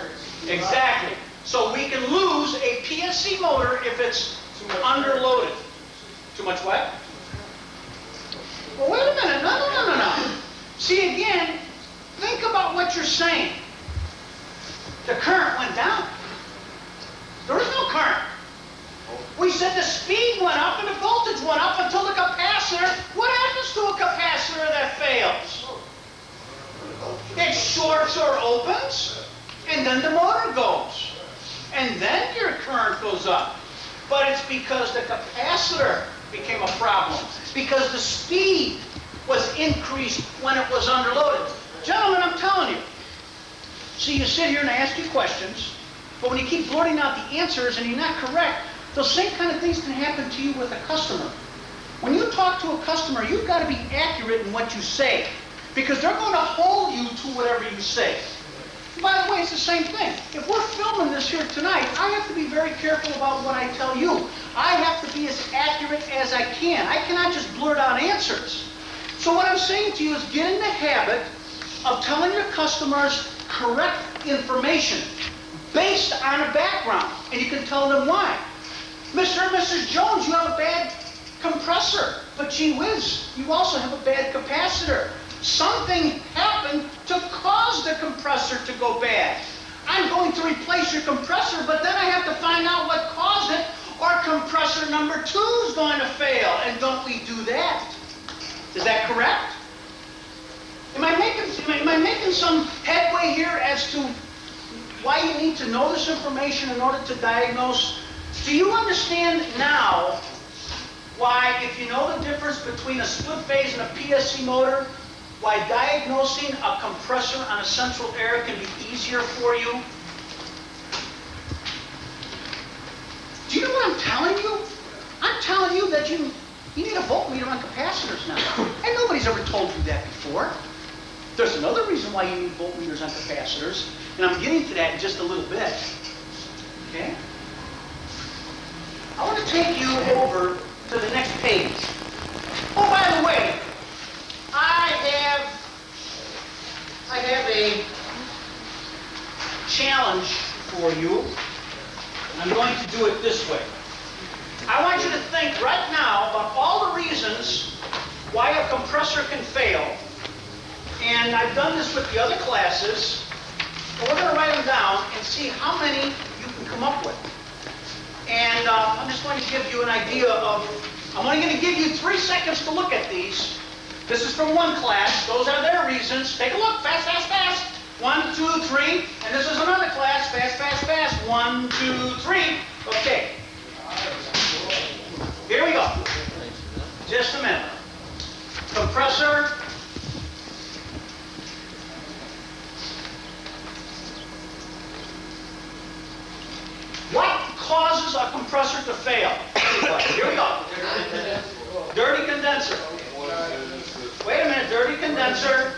[SPEAKER 1] Exactly. So we can lose a PSC motor if it's underloaded. Too much what? Well, wait a minute. No. See, again, think about what you're saying. The current went down. There is no current. We said the speed went up and the voltage went up until the capacitor. What happens to a capacitor that fails? It shorts or opens, and then the motor goes. And then your current goes up. But it's because the capacitor became a problem. Because the speed was increased when it was underloaded. Gentlemen, I'm telling you. See, you sit here and I ask you questions, but when you keep blurting out the answers and you're not correct, those same kind of things can happen to you with a customer. When you talk to a customer, you've got to be accurate in what you say, because they're going to hold you to whatever you say. By the way, it's the same thing. If we're filming this here tonight, I have to be very careful about what I tell you. I have to be as accurate as I can. I cannot just blurt out answers. So what I'm saying to you is get in the habit of telling your customers correct information based on a background. And you can tell them why. Mr. and Mrs. Jones, you have a bad compressor, but gee whiz, you also have a bad capacitor. Something happened to cause the compressor to go bad. I'm going to replace your compressor, but then I have to find out what caused it, or compressor number 2 is going to fail. And don't we do that? Is that correct? Am I making some headway here as to why you need to know this information in order to diagnose? Do you understand now why, if you know the difference between a split phase and a PSC motor, why diagnosing a compressor on a central air can be easier for you? Do you know what I'm telling you? I'm telling you that you need a voltmeter on capacitors now. And nobody's ever told you that before. There's another reason why you need voltmeters on capacitors, and I'm getting to that in just a little bit. Okay? I want to take you over to the next page. Oh, by the way, I have for you. I'm going to do it this way. I want you to think right now about all the reasons why a compressor can fail. And I've done this with the other classes. And we're going to write them down and see how many you can come up with. And I'm just going to give you an idea of, I'm only going to give you 3 seconds to look at these. This is from one class. Those are their reasons. Take a look. Fast, fast, fast. 1, 2, 3. And this is another class. Fast, fast, fast. 1, 2, 3. Okay. Here we go. Just a minute. Compressor. What causes a compressor to fail? Here we go. Dirty condenser. Wait a minute. Dirty condenser.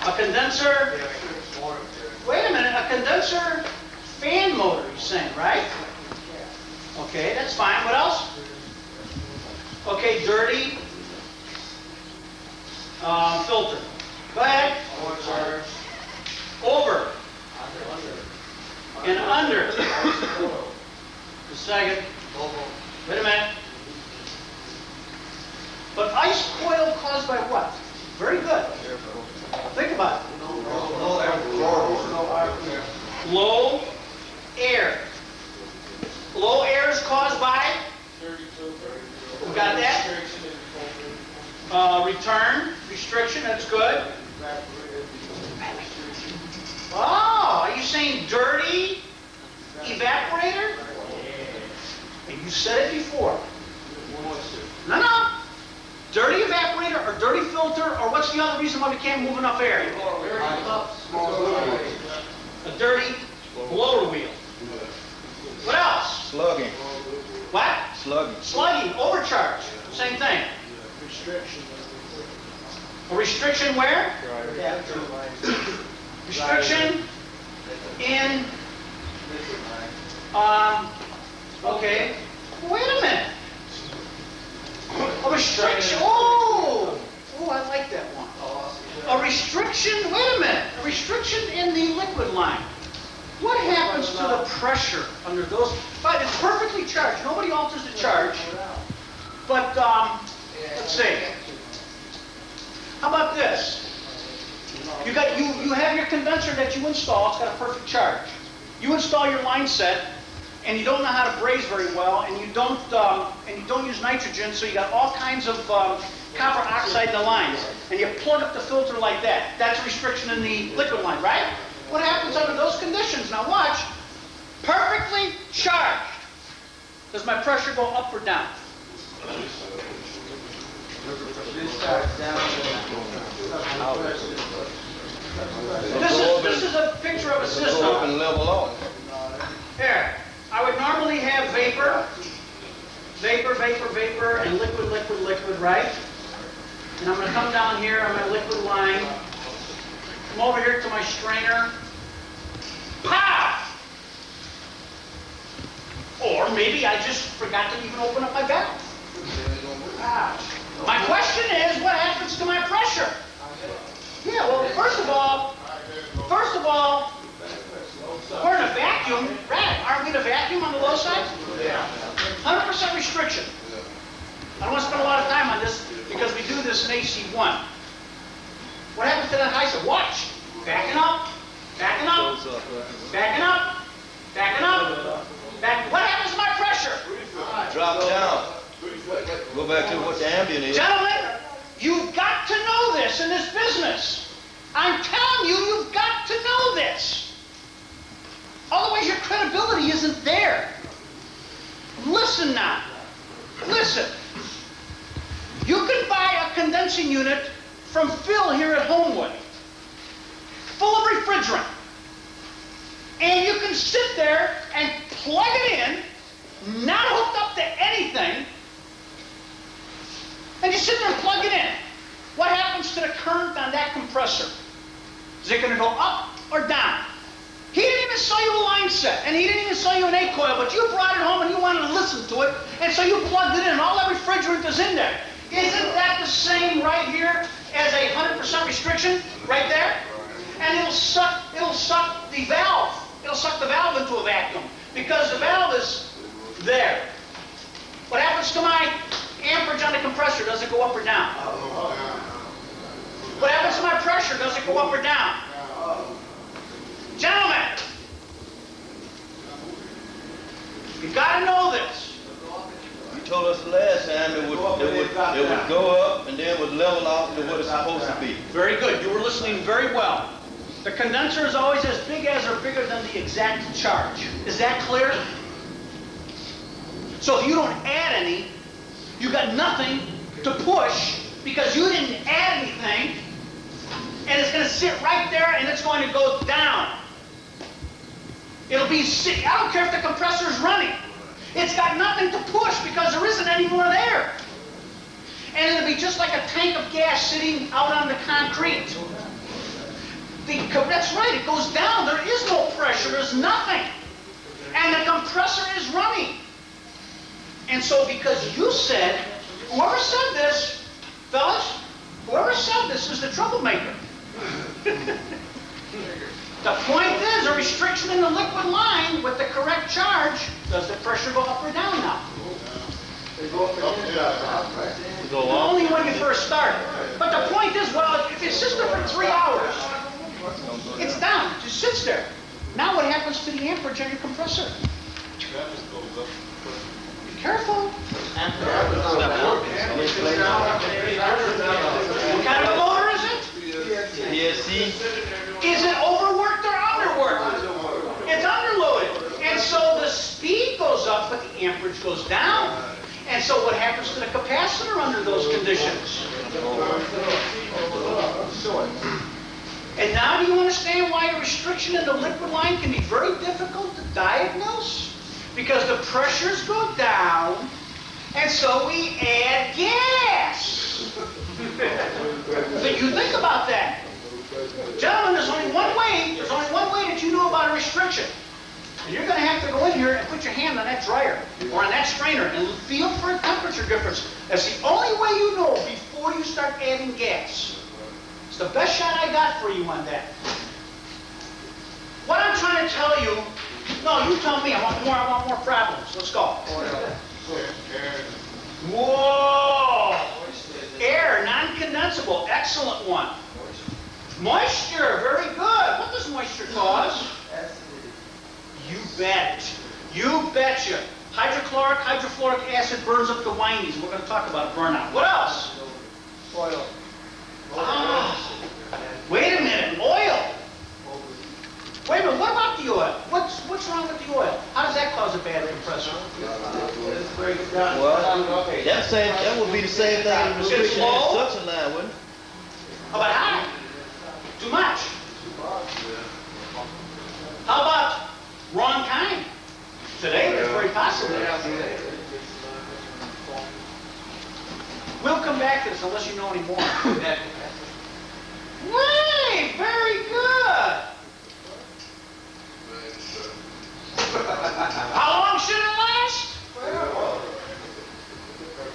[SPEAKER 1] A condenser. Wait a minute. A condenser fan motor, you're saying, right? Okay, that's fine. What else? Okay, dirty filter. Go ahead. Over. And under. Just a second. Wait a minute. But ice coil caused by what? Very good. Think about it. Low air. Low air is caused by? We got that? Return, restriction, that's good. Oh, are you saying dirty evaporator? And you said it before. No, no. Dirty evaporator or dirty filter, or what's the other reason why we can't move enough air? A dirty blower wheel. What else?
[SPEAKER 3] Slugging.
[SPEAKER 1] What?
[SPEAKER 3] Slugging.
[SPEAKER 1] Slugging, overcharge. Same thing.
[SPEAKER 2] Restriction.
[SPEAKER 1] A restriction where?
[SPEAKER 2] Yeah.
[SPEAKER 1] Restriction in, okay. Wait a minute. A restriction, oh, I like that one. A restriction, wait a minute. A restriction in the liquid line. What happens to the pressure under those? But it's perfectly charged. Nobody alters the charge. But, let's see. How about this? You have your condenser that you install. It's got a perfect charge. You install your line set, and you don't know how to braze very well, and you don't use nitrogen, so you got all kinds of copper oxide in the lines, and you plug up the filter like that. That's a restriction in the liquid line, right? What happens under those conditions? Now watch. Perfectly charged. Does my pressure go up or down? This is a picture of a system.
[SPEAKER 3] Go up and level off.
[SPEAKER 1] Here, I would normally have vapor, and liquid, right? And I'm going to come down here on my liquid line, come over here to my strainer, pow! Or maybe I just forgot to even open up my valve. My question is, what happens to my pressure? Yeah, well, first of all, we're in a vacuum, right? Aren't we in a vacuum on the low side? 100% restriction. I don't want to spend a lot of time on this because we do this in AC1. What happens to that high side? Watch. Backing up, backing up, backing up, backing up. What happens to my pressure?
[SPEAKER 3] Drop down. Go back to what the ambient is.
[SPEAKER 1] Gentlemen, you've got to know this in this business. I'm telling you, you've got to know this. Otherwise, your credibility isn't there. Listen now. Listen. You can buy a condensing unit from Phil here at Homewood, full of refrigerant. And you can sit there and plug it in, not hooked up to anything, and you sit there and plug it in. What happens to the current on that compressor? Is it going to go up or down? He didn't even sell you a line set, and he didn't even sell you an A coil, but you brought it home and you wanted to listen to it, and so you plugged it in, and all that refrigerant is in there. Isn't that the same right here as a 100% restriction right there? and it'll suck the valve. It'll suck the valve into a vacuum because the valve is there. What happens to my amperage on the compressor? Does it go up or down? What happens to my pressure? Does it go up or down? Gentlemen, you got to know this.
[SPEAKER 3] You told us the last time it would go up and then would level off to what it's supposed to be.
[SPEAKER 1] Very good. You were listening very well. The condenser is always as big as or bigger than the exact charge. Is that clear? So if you don't add any, you got nothing to push because you didn't add anything, and it's going to sit right there and it's going to go down. It'll be sitting. I don't care if the compressor is running. It's got nothing to push because there isn't any more there. And it'll be just like a tank of gas sitting out on the concrete. That's right, it goes down. There is no pressure, there's nothing. And the compressor is running. And so because you said, whoever said this, fellas, whoever said this is the troublemaker. The point is, a restriction in the liquid line with the correct charge, does the pressure go up or down now? Only when you first start. But the point is, well, if it sits there for 3 hours, it's down, it just sits there. Now what happens to the amperage on your compressor? Be careful. What kind of motor is it?
[SPEAKER 3] PSC.
[SPEAKER 1] Is it overworked or underworked? It's underloaded. And so the speed goes up, but the amperage goes down. And so what happens to the capacitor under those conditions? And now do you understand why a restriction in the liquid line can be very difficult to diagnose? Because the pressures go down, and so we add gas. So you think about that. Gentlemen, there's only one way that you know about a restriction. And you're going to have to go in here and put your hand on that dryer or on that strainer and feel for a temperature difference. That's the only way you know before you start adding gas. It's the best shot I got for you on that. What I'm trying to tell you, no, you tell me. I want more problems. Let's go. Whoa! Air, non-condensable, excellent one. Moisture, very good. What does moisture cause? You bet. You betcha. Hydrochloric, hydrofluoric acid burns up the windies. We're going to talk about burnout. What else?
[SPEAKER 2] Oil.
[SPEAKER 1] Ah, wait a minute. Oil. Wait a minute. What about the oil? What's wrong with the oil? How does that cause a bad compressor?
[SPEAKER 3] Well, that would be the same thing as restriction in the suction line, wouldn't it?
[SPEAKER 1] How about high? Too much. How about wrong kind? Today, there's very possibly. We'll come back to this unless you know any more. Right, very good. How long should it last?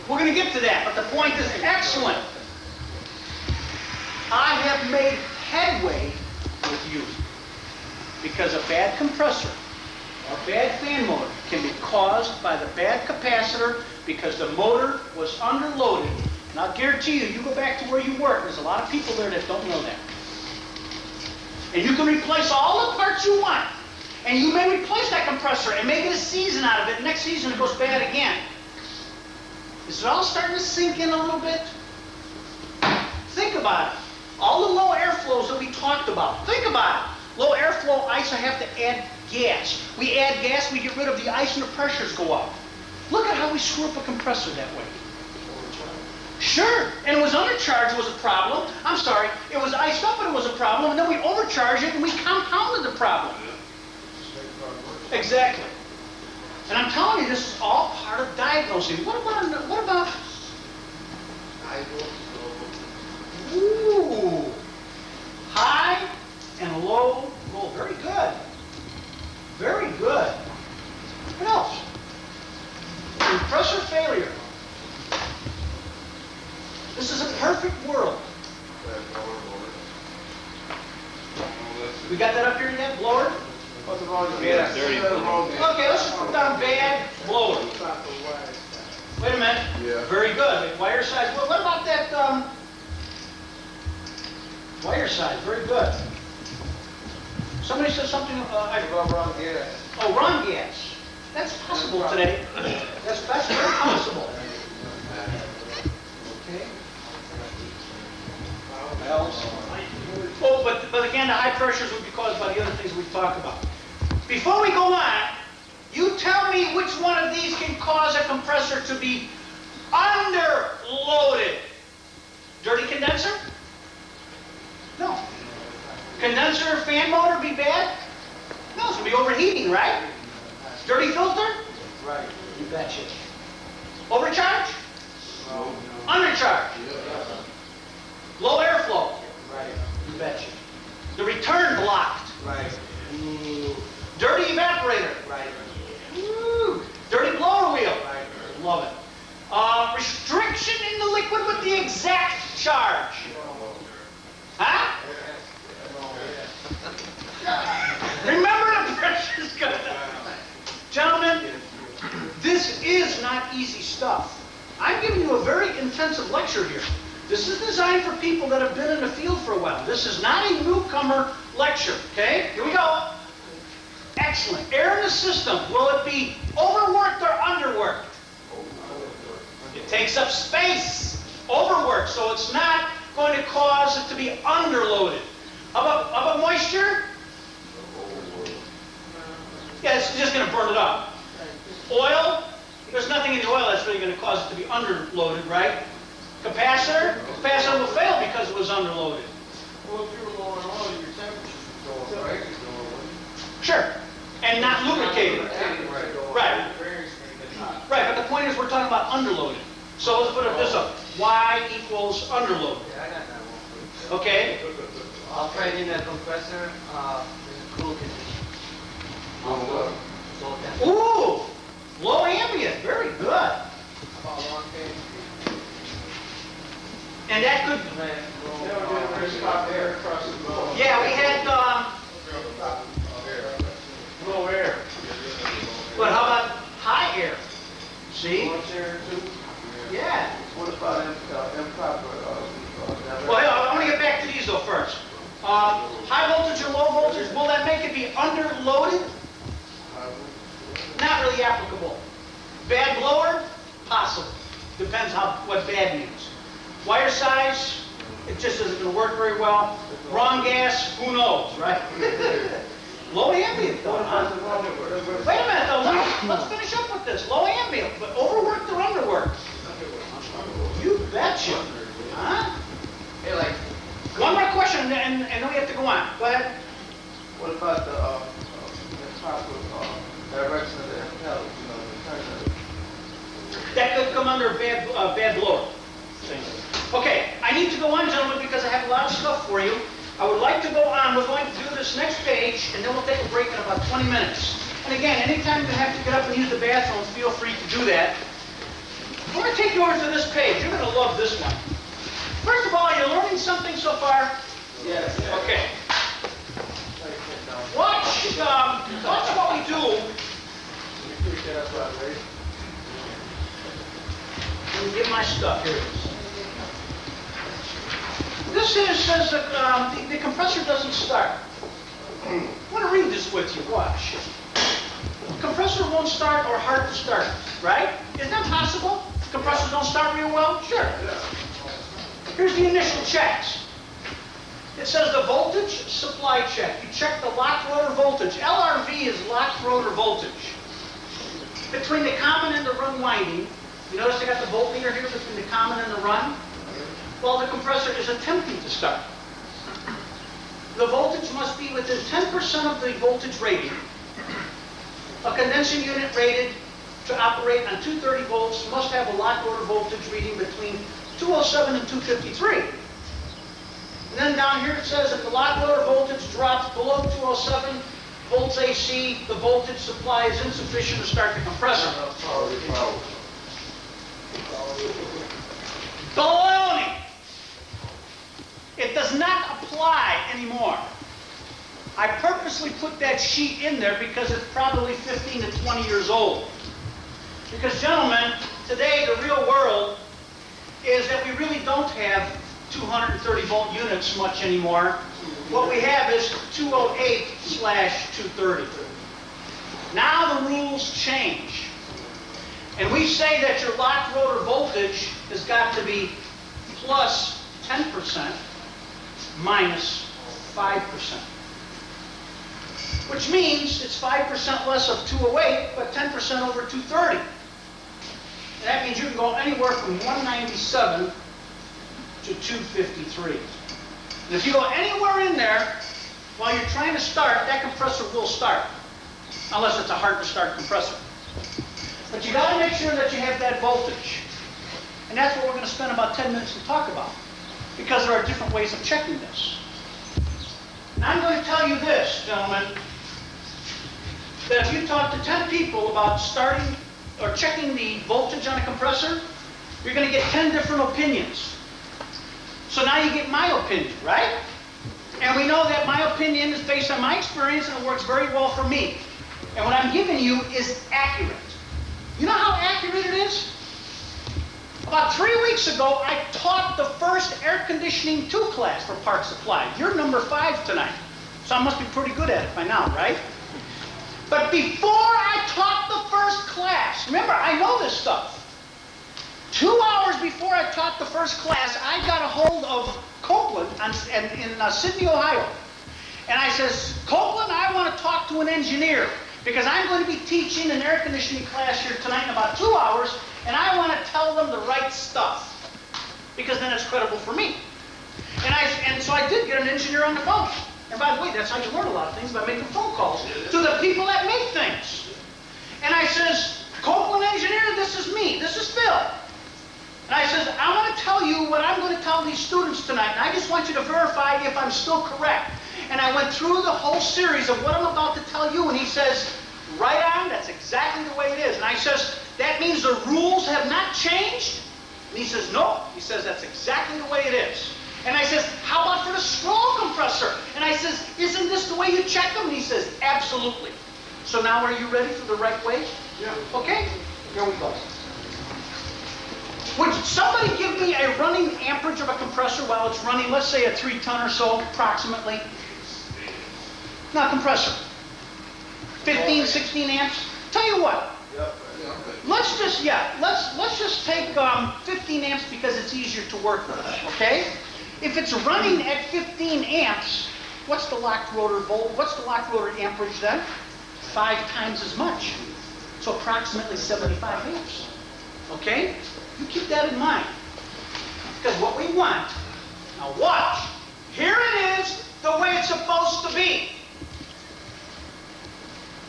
[SPEAKER 1] We're going to get to that, but the point is excellent. I have made headway with you because a bad compressor or bad fan motor can be caused by the bad capacitor because the motor was underloaded. And I'll guarantee you, you go back to where you work, there's a lot of people there that don't know that. And you can replace all the parts you want. And you may replace that compressor and may get a season out of it. Next season it goes bad again. Is it all starting to sink in a little bit? Think about it. All the low airflows that we talked about. Think about it. Low airflow ice, I have to add gas. We add gas, we get rid of the ice and the pressures go up. Look at how we screw up a compressor that way. Sure, and it was undercharged was a problem. I'm sorry, it was iced up and it was a problem, and then we overcharged it and we compounded the problem. Exactly. And I'm telling you, this is all part of diagnosing. What about? Ooh, high and low roll. Very good. Very good. What else? Compressor failure. This is a perfect world.
[SPEAKER 3] dirty.
[SPEAKER 1] Okay, let's just put down bad blower. Wait a minute.
[SPEAKER 2] Yeah.
[SPEAKER 1] Very good. Wire size. Well, what about that wire size? Very good. Somebody said something.
[SPEAKER 2] Wrong gas.
[SPEAKER 1] Oh, wrong gas. That's possible today. That's very possible. Okay. Oh, but again, the high pressures would be caused by the other things we've talked about. Before we go on, you tell me which one of these can cause a compressor to be underloaded. Dirty condenser? No. Condenser fan motor be bad? No, it's going to be overheating, right? Dirty filter?
[SPEAKER 2] Right.
[SPEAKER 1] You betcha. Overcharge?
[SPEAKER 2] No.
[SPEAKER 1] Undercharge? Low airflow?
[SPEAKER 2] Right.
[SPEAKER 1] You betcha. The return blocked?
[SPEAKER 2] Right.
[SPEAKER 1] Dirty evaporator?
[SPEAKER 2] Right.
[SPEAKER 1] Woo. Dirty blower wheel?
[SPEAKER 2] Right.
[SPEAKER 1] Love it. Restriction in the liquid with the exact charge? Huh? Remember the pressure's good. Gentlemen, this is not easy stuff. I'm giving you a very intensive lecture here. This is designed for people that have been in the field for a while. This is not a newcomer lecture, okay? Here we go. Excellent. Air in the system, will it be overworked or underworked? It takes up space. Overworked, so it's not going to cause it to be underloaded. How about moisture? Yeah, it's just going to burn it up. Oil? There's nothing in the oil that's really going to cause it to be underloaded, right? Capacitor? Capacitor will fail because it was underloaded.
[SPEAKER 2] Well, if you were lowering oil, your temperature would go up, right?
[SPEAKER 1] Sure. And not lubricated. Right. Right, but the point is we're talking about underloaded. So let's put it this up. Y equals underloaded.
[SPEAKER 2] Yeah, I got that one.
[SPEAKER 1] Okay?
[SPEAKER 4] I'll trade in a compressor, cool condition.
[SPEAKER 1] Ooh! Low ambient. Very good.
[SPEAKER 2] About 1 kg.
[SPEAKER 1] And that could...
[SPEAKER 2] Air across the board.
[SPEAKER 1] Yeah, we had...
[SPEAKER 2] Low air.
[SPEAKER 1] But how about high air? See?
[SPEAKER 2] Low air too.
[SPEAKER 1] Yeah.
[SPEAKER 2] What about improper?
[SPEAKER 1] Well, I want to get back to these though first. High voltage or low voltage, will that make it be underloaded? Not really applicable. Bad blower? Possible. Depends what bad means. Wire size? It just isn't going to work very well. Wrong gas? Who knows, right? Low ambient though, huh? Wait a minute though, let's finish up with this. Low ambient, but overworked or underworked? You betcha. Huh?
[SPEAKER 2] Hey, like,
[SPEAKER 1] One more question and then we have to go on. Go ahead.
[SPEAKER 2] what about the improper direction of the impeller? You know, the turn.
[SPEAKER 1] That could come under bad blower. Okay, I need to go on, gentlemen, because I have a lot of stuff for you. I would like to go on. We're going to do this next page, and then we'll take a break in about 20 minutes. And again, anytime you have to get up and use the bathroom, feel free to do that. I'm going to take you over to this page. You're going to love this one. First of all, are you learning something so far?
[SPEAKER 2] Yes.
[SPEAKER 1] Okay. Watch what we do. Let me get my stuff. Here it is. This says the compressor doesn't start. I want to read this with you. Watch. Compressor won't start or hard to start, right? Isn't that possible? Compressors don't start real well? Sure. Here's the initial checks. It says the voltage supply check. You check the locked rotor voltage. LRV is locked rotor voltage. Between the common and the run winding, you notice I got the voltmeter here between the common and the run? Well, the compressor is attempting to start. The voltage must be within 10% of the voltage rating. A condensing unit rated to operate on 230 volts must have a locked rotor voltage reading between 207 and 253. And then down here it says if the locked rotor voltage drops below 207 volts AC, the voltage supply is insufficient to start the compressor. Baloney! It does not apply anymore. I purposely put that sheet in there because it's probably 15 to 20 years old. Because gentlemen, today the real world is that we really don't have 230 volt units much anymore. What we have is 208/230. Now the rules change. And we say that your locked rotor voltage has got to be plus 10% minus 5%. Which means it's 5% less of 208, but 10% over 230. And that means you can go anywhere from 197 to 253. And if you go anywhere in there, while you're trying to start, that compressor will start. Unless it's a hard to start compressor. But you got to make sure that you have that voltage. And that's what we're going to spend about 10 minutes to talk about. Because there are different ways of checking this. And I'm going to tell you this, gentlemen, that if you talk to 10 people about starting or checking the voltage on a compressor, you're going to get 10 different opinions. So now you get my opinion, right? And we know that my opinion is based on my experience and it works very well for me. And what I'm giving you is accurate. You know how accurate it is? About 3 weeks ago, I taught the first air conditioning 2 class for Park Supply. You're number 5 tonight. So I must be pretty good at it by now, right? But before I taught the first class, remember, I know this stuff. 2 hours before I taught the first class, I got a hold of Copeland in Sydney, Ohio. And I says, Copeland, I want to talk to an engineer because I'm going to be teaching an air conditioning class here tonight in about 2 hours, and I want to tell them the right stuff because then it's credible for me. And so I did get an engineer on the phone. And by the way, that's how you learn a lot of things, by making phone calls to the people that make things. And I says, Copeland engineer, this is me. This is Phil. And I says, I want to tell you what I'm going to tell these students tonight, and I just want you to verify if I'm still correct. And I went through the whole series of what I'm about to tell you, and he says, right on, that's exactly the way it is. And I says, that means the rules have not changed? And he says, no. He says, that's exactly the way it is. And I says, how about for the scroll compressor? And I says, isn't this the way you check them? And he says, absolutely. So now are you ready for the right way?
[SPEAKER 2] Yeah.
[SPEAKER 1] Okay, here we go. Would somebody give me a running amperage of a compressor while it's running, let's say a 3-ton or so, approximately? Now, compressor. 15, 16 amps? Tell you what. Let's just take 15 amps because it's easier to work with, okay? If it's running at 15 amps, what's the locked rotor amperage then? 5 times as much. So approximately 75 amps. Okay? You keep that in mind. Because what we want, now watch, here it is the way it's supposed to be.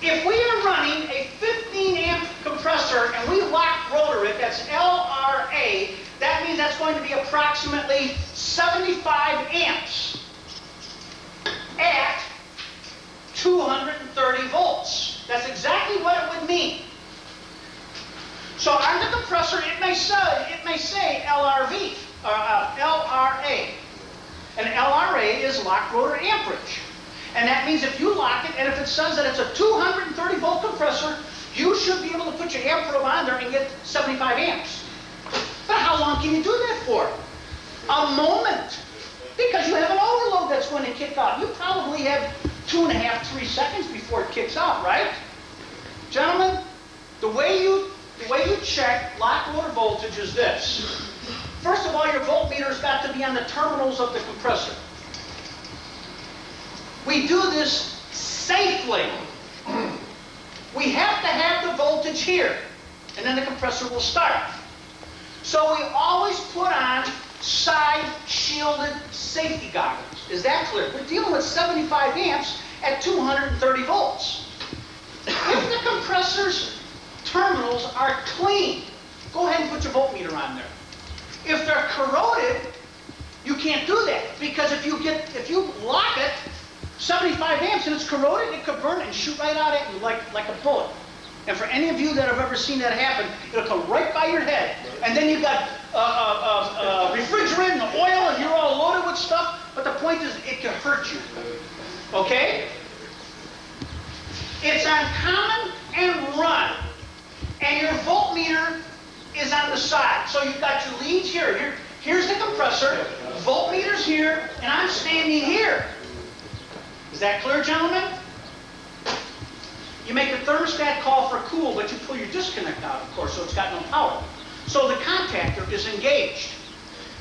[SPEAKER 1] If we are running a 15 amp compressor and we lock rotor it, that's LRA, that means that's going to be approximately 75 amps at 230 volts. That's exactly what it would mean. So on the compressor, it may say LRV, LRA. And LRA is locked rotor amperage. And that means if you lock it, and if it says that it's a 230 volt compressor, you should be able to put your amp probe on there and get 75 amps. But how long can you do that for? A moment. Because you have an overload that's going to kick out. You probably have 2.5, 3 seconds before it kicks out, right? Gentlemen, the way you check locked rotor voltage is this. First of all, your voltmeter's got to be on the terminals of the compressor. We do this safely. We have to have the voltage here, and then the compressor will start. So we always put on side shielded safety goggles. Is that clear? We're dealing with 75 amps at 230 volts. If the compressor's terminals are clean, go ahead and put your voltmeter on there. If they're corroded, you can't do that, because if you lock it 75 amps and it's corroded, it could burn it and shoot right out at you like a bullet. And for any of you that have ever seen that happen, it'll come right by your head. And then you've got refrigerant and oil and you're all loaded with stuff. But the point is, it can hurt you. Okay? It's on common and run. And your voltmeter is on the side. So you've got your leads here. Here's the compressor. Voltmeter's here, and I'm standing here. Is that clear, gentlemen? You make a thermostat call for cool, but you pull your disconnect out, of course, so it's got no power. So the contactor is engaged.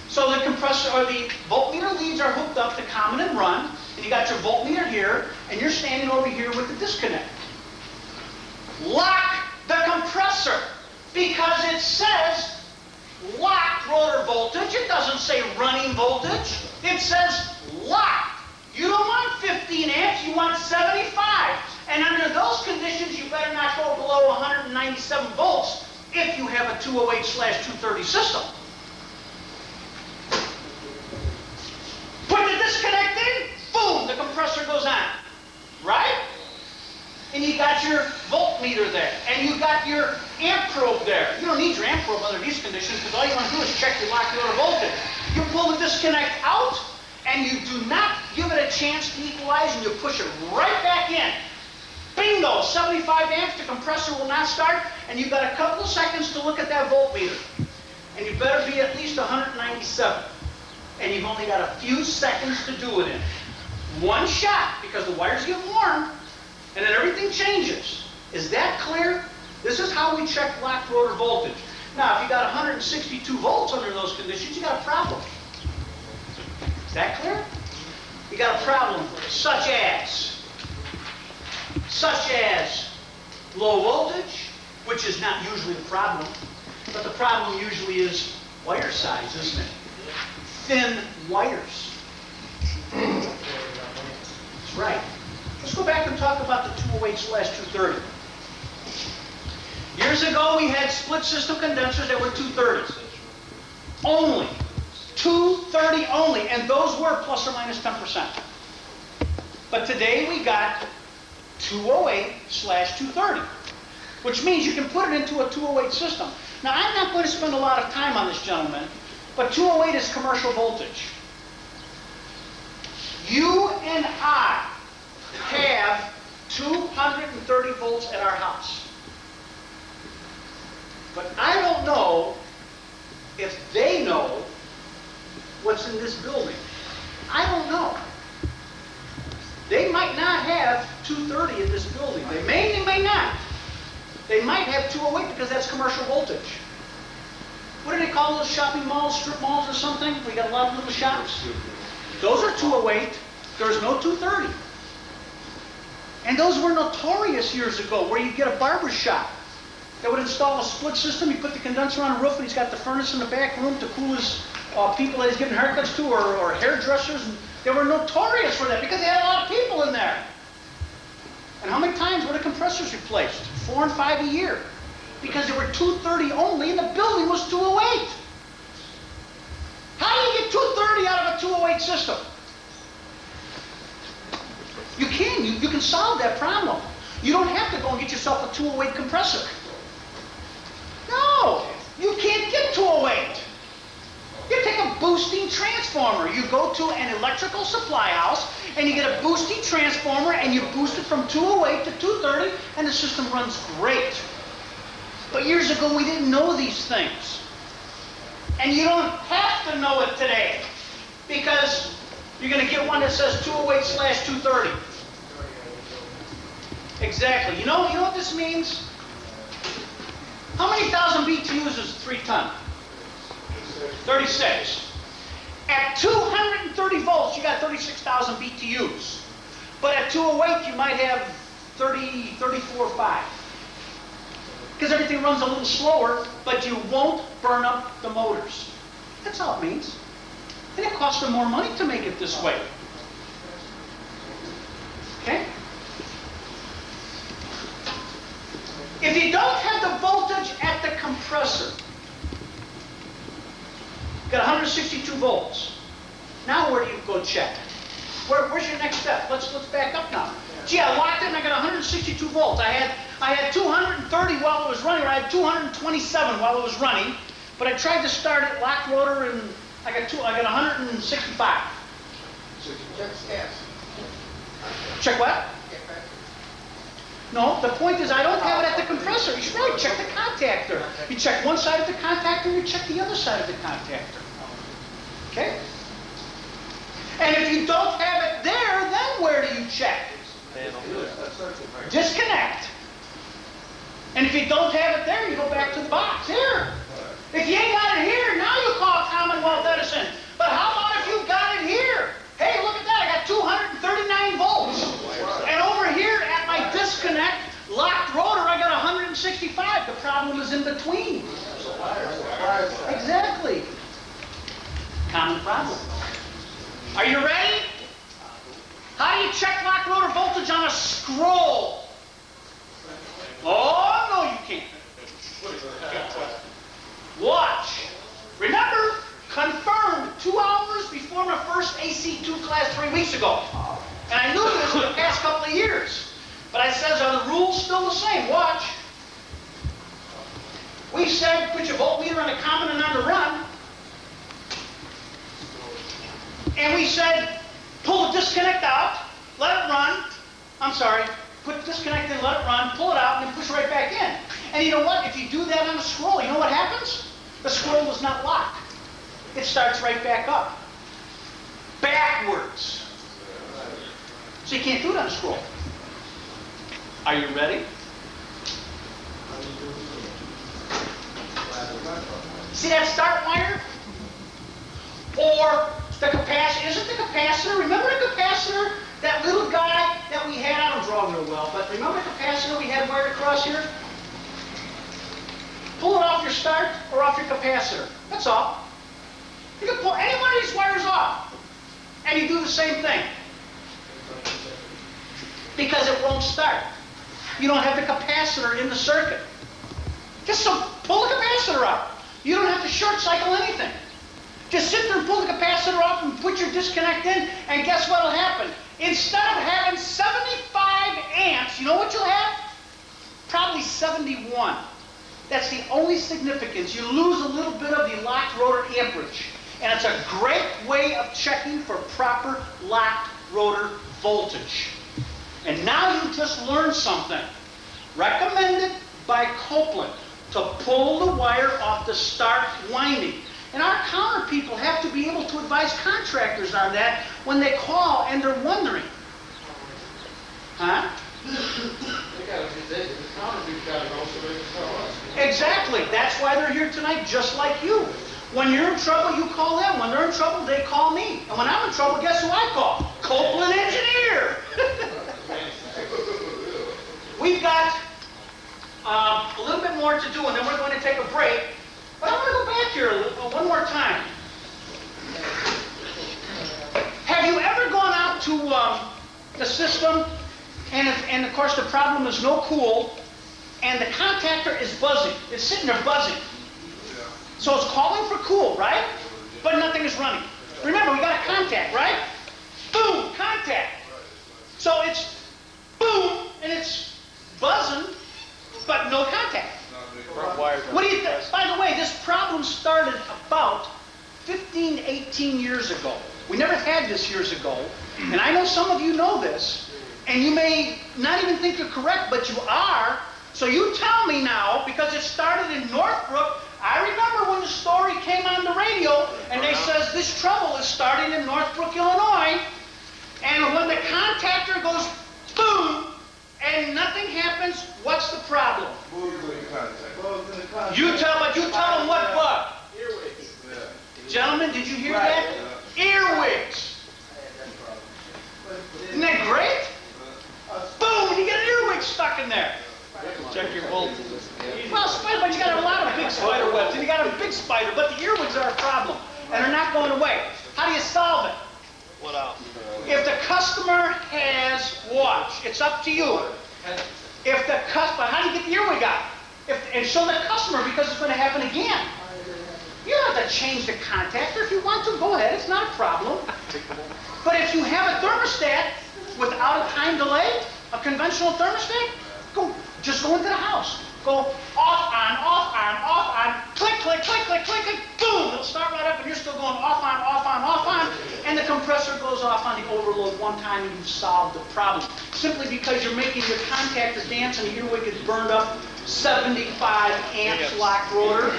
[SPEAKER 1] So the compressor or the voltmeter leads are hooked up to common and run, and you got your voltmeter here, and you're standing over here with the disconnect. Lock the compressor, because it says locked rotor voltage. It doesn't say running voltage. It says locked. You don't want 15 amps, you want 75. And under those conditions, you better not go below 197 volts if you have a 208/230 system. Put the disconnect in, boom, the compressor goes on. Right? And you got your voltmeter there, and you got your amp probe there. You don't need your amp probe under these conditions, because all you want to do is check your locked rotor voltage. You pull the disconnect out, and you do not give it a chance to equalize, and you push it right back in. Bingo! 75 amps, the compressor will not start, and you've got a couple of seconds to look at that voltmeter. And you better be at least 197. And you've only got a few seconds to do it in. One shot, because the wires get warm, and then everything changes. Is that clear? This is how we check locked rotor voltage. Now, if you got 162 volts under those conditions, you got a problem. Is that clear? You got a problem, such as low voltage, which is not usually the problem, but the problem usually is wire size, isn't it? Thin wires. That's right. Let's go back and talk about the 208/230. Years ago, we had split system condensers that were 230s. Only. 230 only, and those were plus or minus 10%. But today we got 208/230, which means you can put it into a 208 system. Now, I'm not going to spend a lot of time on this, gentlemen, but 208 is commercial voltage. You and I have 230 volts at our house. But I don't know if they know what's in this building. I don't know. They might not have 230 in this building. They may not. They might have 208 because that's commercial voltage. What do they call those shopping malls, strip malls or something? We got a lot of little shops. Those are 208. There's no 230. And those were notorious years ago, where you get a barber shop that would install a split system. You put the condenser on the roof, and he's got the furnace in the back room to cool his people that he's giving haircuts to, or hairdressers. And they were notorious for that because they had a lot of people in there. And how many times were the compressors replaced? 4 and 5 a year. Because they were 230 only, and the building was 208. How do you get 230 out of a 208 system? You can. You can solve that problem. You don't have to go and get yourself a 208 compressor. No, you can't get 208. You take a boosting transformer. You go to an electrical supply house, and you get a boosting transformer, and you boost it from 208 to 230, and the system runs great. But years ago, we didn't know these things. And you don't have to know it today, because you're going to get one that says 208/230. Exactly. You know what this means? How many thousand BTUs is a 3-ton? 36. At 230 volts, you got 36,000 BTUs. But at 208, you might have 34 or 5. Because everything runs a little slower, but you won't burn up the motors. That's all it means. And it costs them more money to make it this way. Okay? If you don't have the voltage at the compressor, you've got 162 volts. Now where do you go check? Where's your next step? Let's back up now. Gee, I locked it and I got 162 volts. I had 230 while it was running, or I had 227 while it was running, but I tried to start it locked rotor and I got 165.
[SPEAKER 2] So you check gas.
[SPEAKER 1] Check what? No, the point is I don't have it at the compressor. You should probably check the contactor. You check one side of the contactor, you check the other side of the contactor. Okay? And if you don't have it there, then where do you check? Disconnect. And if you don't have it there, you go back to the box. Here. If you ain't got it here, now you call Commonwealth Edison. But how about if you got it here? Hey, look at that. I got 239 volts. And over here at my disconnect, locked rotor, I got 165. The problem is in between. Exactly. Common problem. Are you ready? How do you check locked rotor voltage on a scroll? Oh, no, you can't. Watch. Remember, confirmed 2 hours before my first AC2 class 3 weeks ago. And I knew this for the past couple of years. But I says, are the rules still the same? Watch. We said, put your voltmeter on the common and on the run. And we said, pull the disconnect out, let it run. I'm sorry, put the disconnect in, let it run, pull it out, and then push right back in. And you know what? If you do that on a scroll, you know what happens? The scroll is not locked. It starts right back up. Backwards. So you can't do it on a scroll. Are you ready? See that start wire? Or the capacitor. Isn't the capacitor? Remember the capacitor? That little guy that we had. I don't draw real well, but remember the capacitor we had wired across here? Pull it off your start or off your capacitor. That's all. You can pull any one of these wires off, and you do the same thing. Because it won't start. You don't have the capacitor in the circuit. Just pull the capacitor out. You don't have to short cycle anything. Just sit there and pull the capacitor off and put your disconnect in, and guess what will happen? Instead of having 75 amps, you know what you'll have? Probably 71. That's the only significance. You lose a little bit of the locked rotor amperage. And it's a great way of checking for proper locked rotor voltage. And now you just learned something. Recommended by Copeland to pull the wire off the start winding. And our counter people have to be able to advise contractors on that when they call and they're wondering. Huh? Exactly. That's why they're here tonight, just like you. When you're in trouble, you call them. When they're in trouble, they call me. And when I'm in trouble, guess who I call? Copeland Engineer. We've got a little bit more to do, and then we're going to take a break. But I want to go back here one more time. Have you ever gone out to the system, and of course the problem is no cool, and the contactor is buzzing. It's sitting there buzzing. So it's calling for cool, right? But nothing is running. Remember, we got a contact, right? Boom, contact. So it's boom, and it's buzzing, but no contact. What do you think? By the way, this problem started about 15, 18 years ago. We never had this years ago. And I know some of you know this, and you may not even think you're correct, but you are. So you tell me now, because it started in Northbrook. I remember when the story came on the radio, and they says this trouble is starting in Northbrook, Illinois. And when the contactor goes boom, and nothing happens, what's the problem? You tell them what bug? Earwigs. Gentlemen, did you hear that? Earwigs. Isn't that great? Boom, you get an earwig stuck in there.
[SPEAKER 3] Check your voltage.
[SPEAKER 1] Well, spider, but you got a lot of big spider webs, and you got a big spider, but the earwigs are a problem, and they're not going away. How do you solve it?
[SPEAKER 3] What else?
[SPEAKER 1] If the customer has, watch, it's up to you. If the customer, how do you get the earwig out? And show the customer, because it's going to happen again. You don't have to change the contactor. If you want to, go ahead. It's not a problem. But if you have a thermostat without a time delay, a conventional thermostat, just go into the house. Go off, on, off, on, off, on, click, click, click, click, click, click, boom, it'll start right up and you're still going off, on, off, on, off, on. and the compressor goes off on the overload one time and you've solved the problem. Simply because you're making your contactor dance and the earwig gets burned up, 75 amps lock rotor.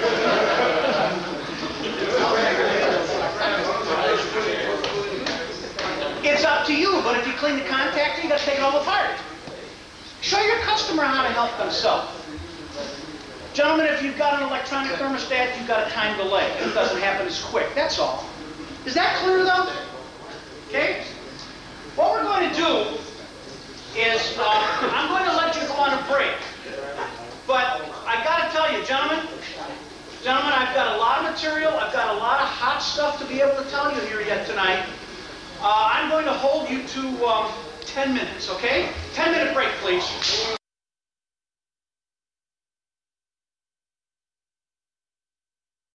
[SPEAKER 1] It's up to you, but if you clean the contactor, you got to take it all apart. Show your customer how to help themselves. Gentlemen, if you've got an electronic thermostat, you've got a time delay. It doesn't happen as quick, that's all. Is that clear though? Okay? What we're going to do is, I'm going to let you go on a break. But I got to tell you, gentlemen, I've got a lot of material, I've got a lot of hot stuff to be able to tell you here yet tonight. I'm going to hold you to 10 minutes, okay? 10-minute break, please.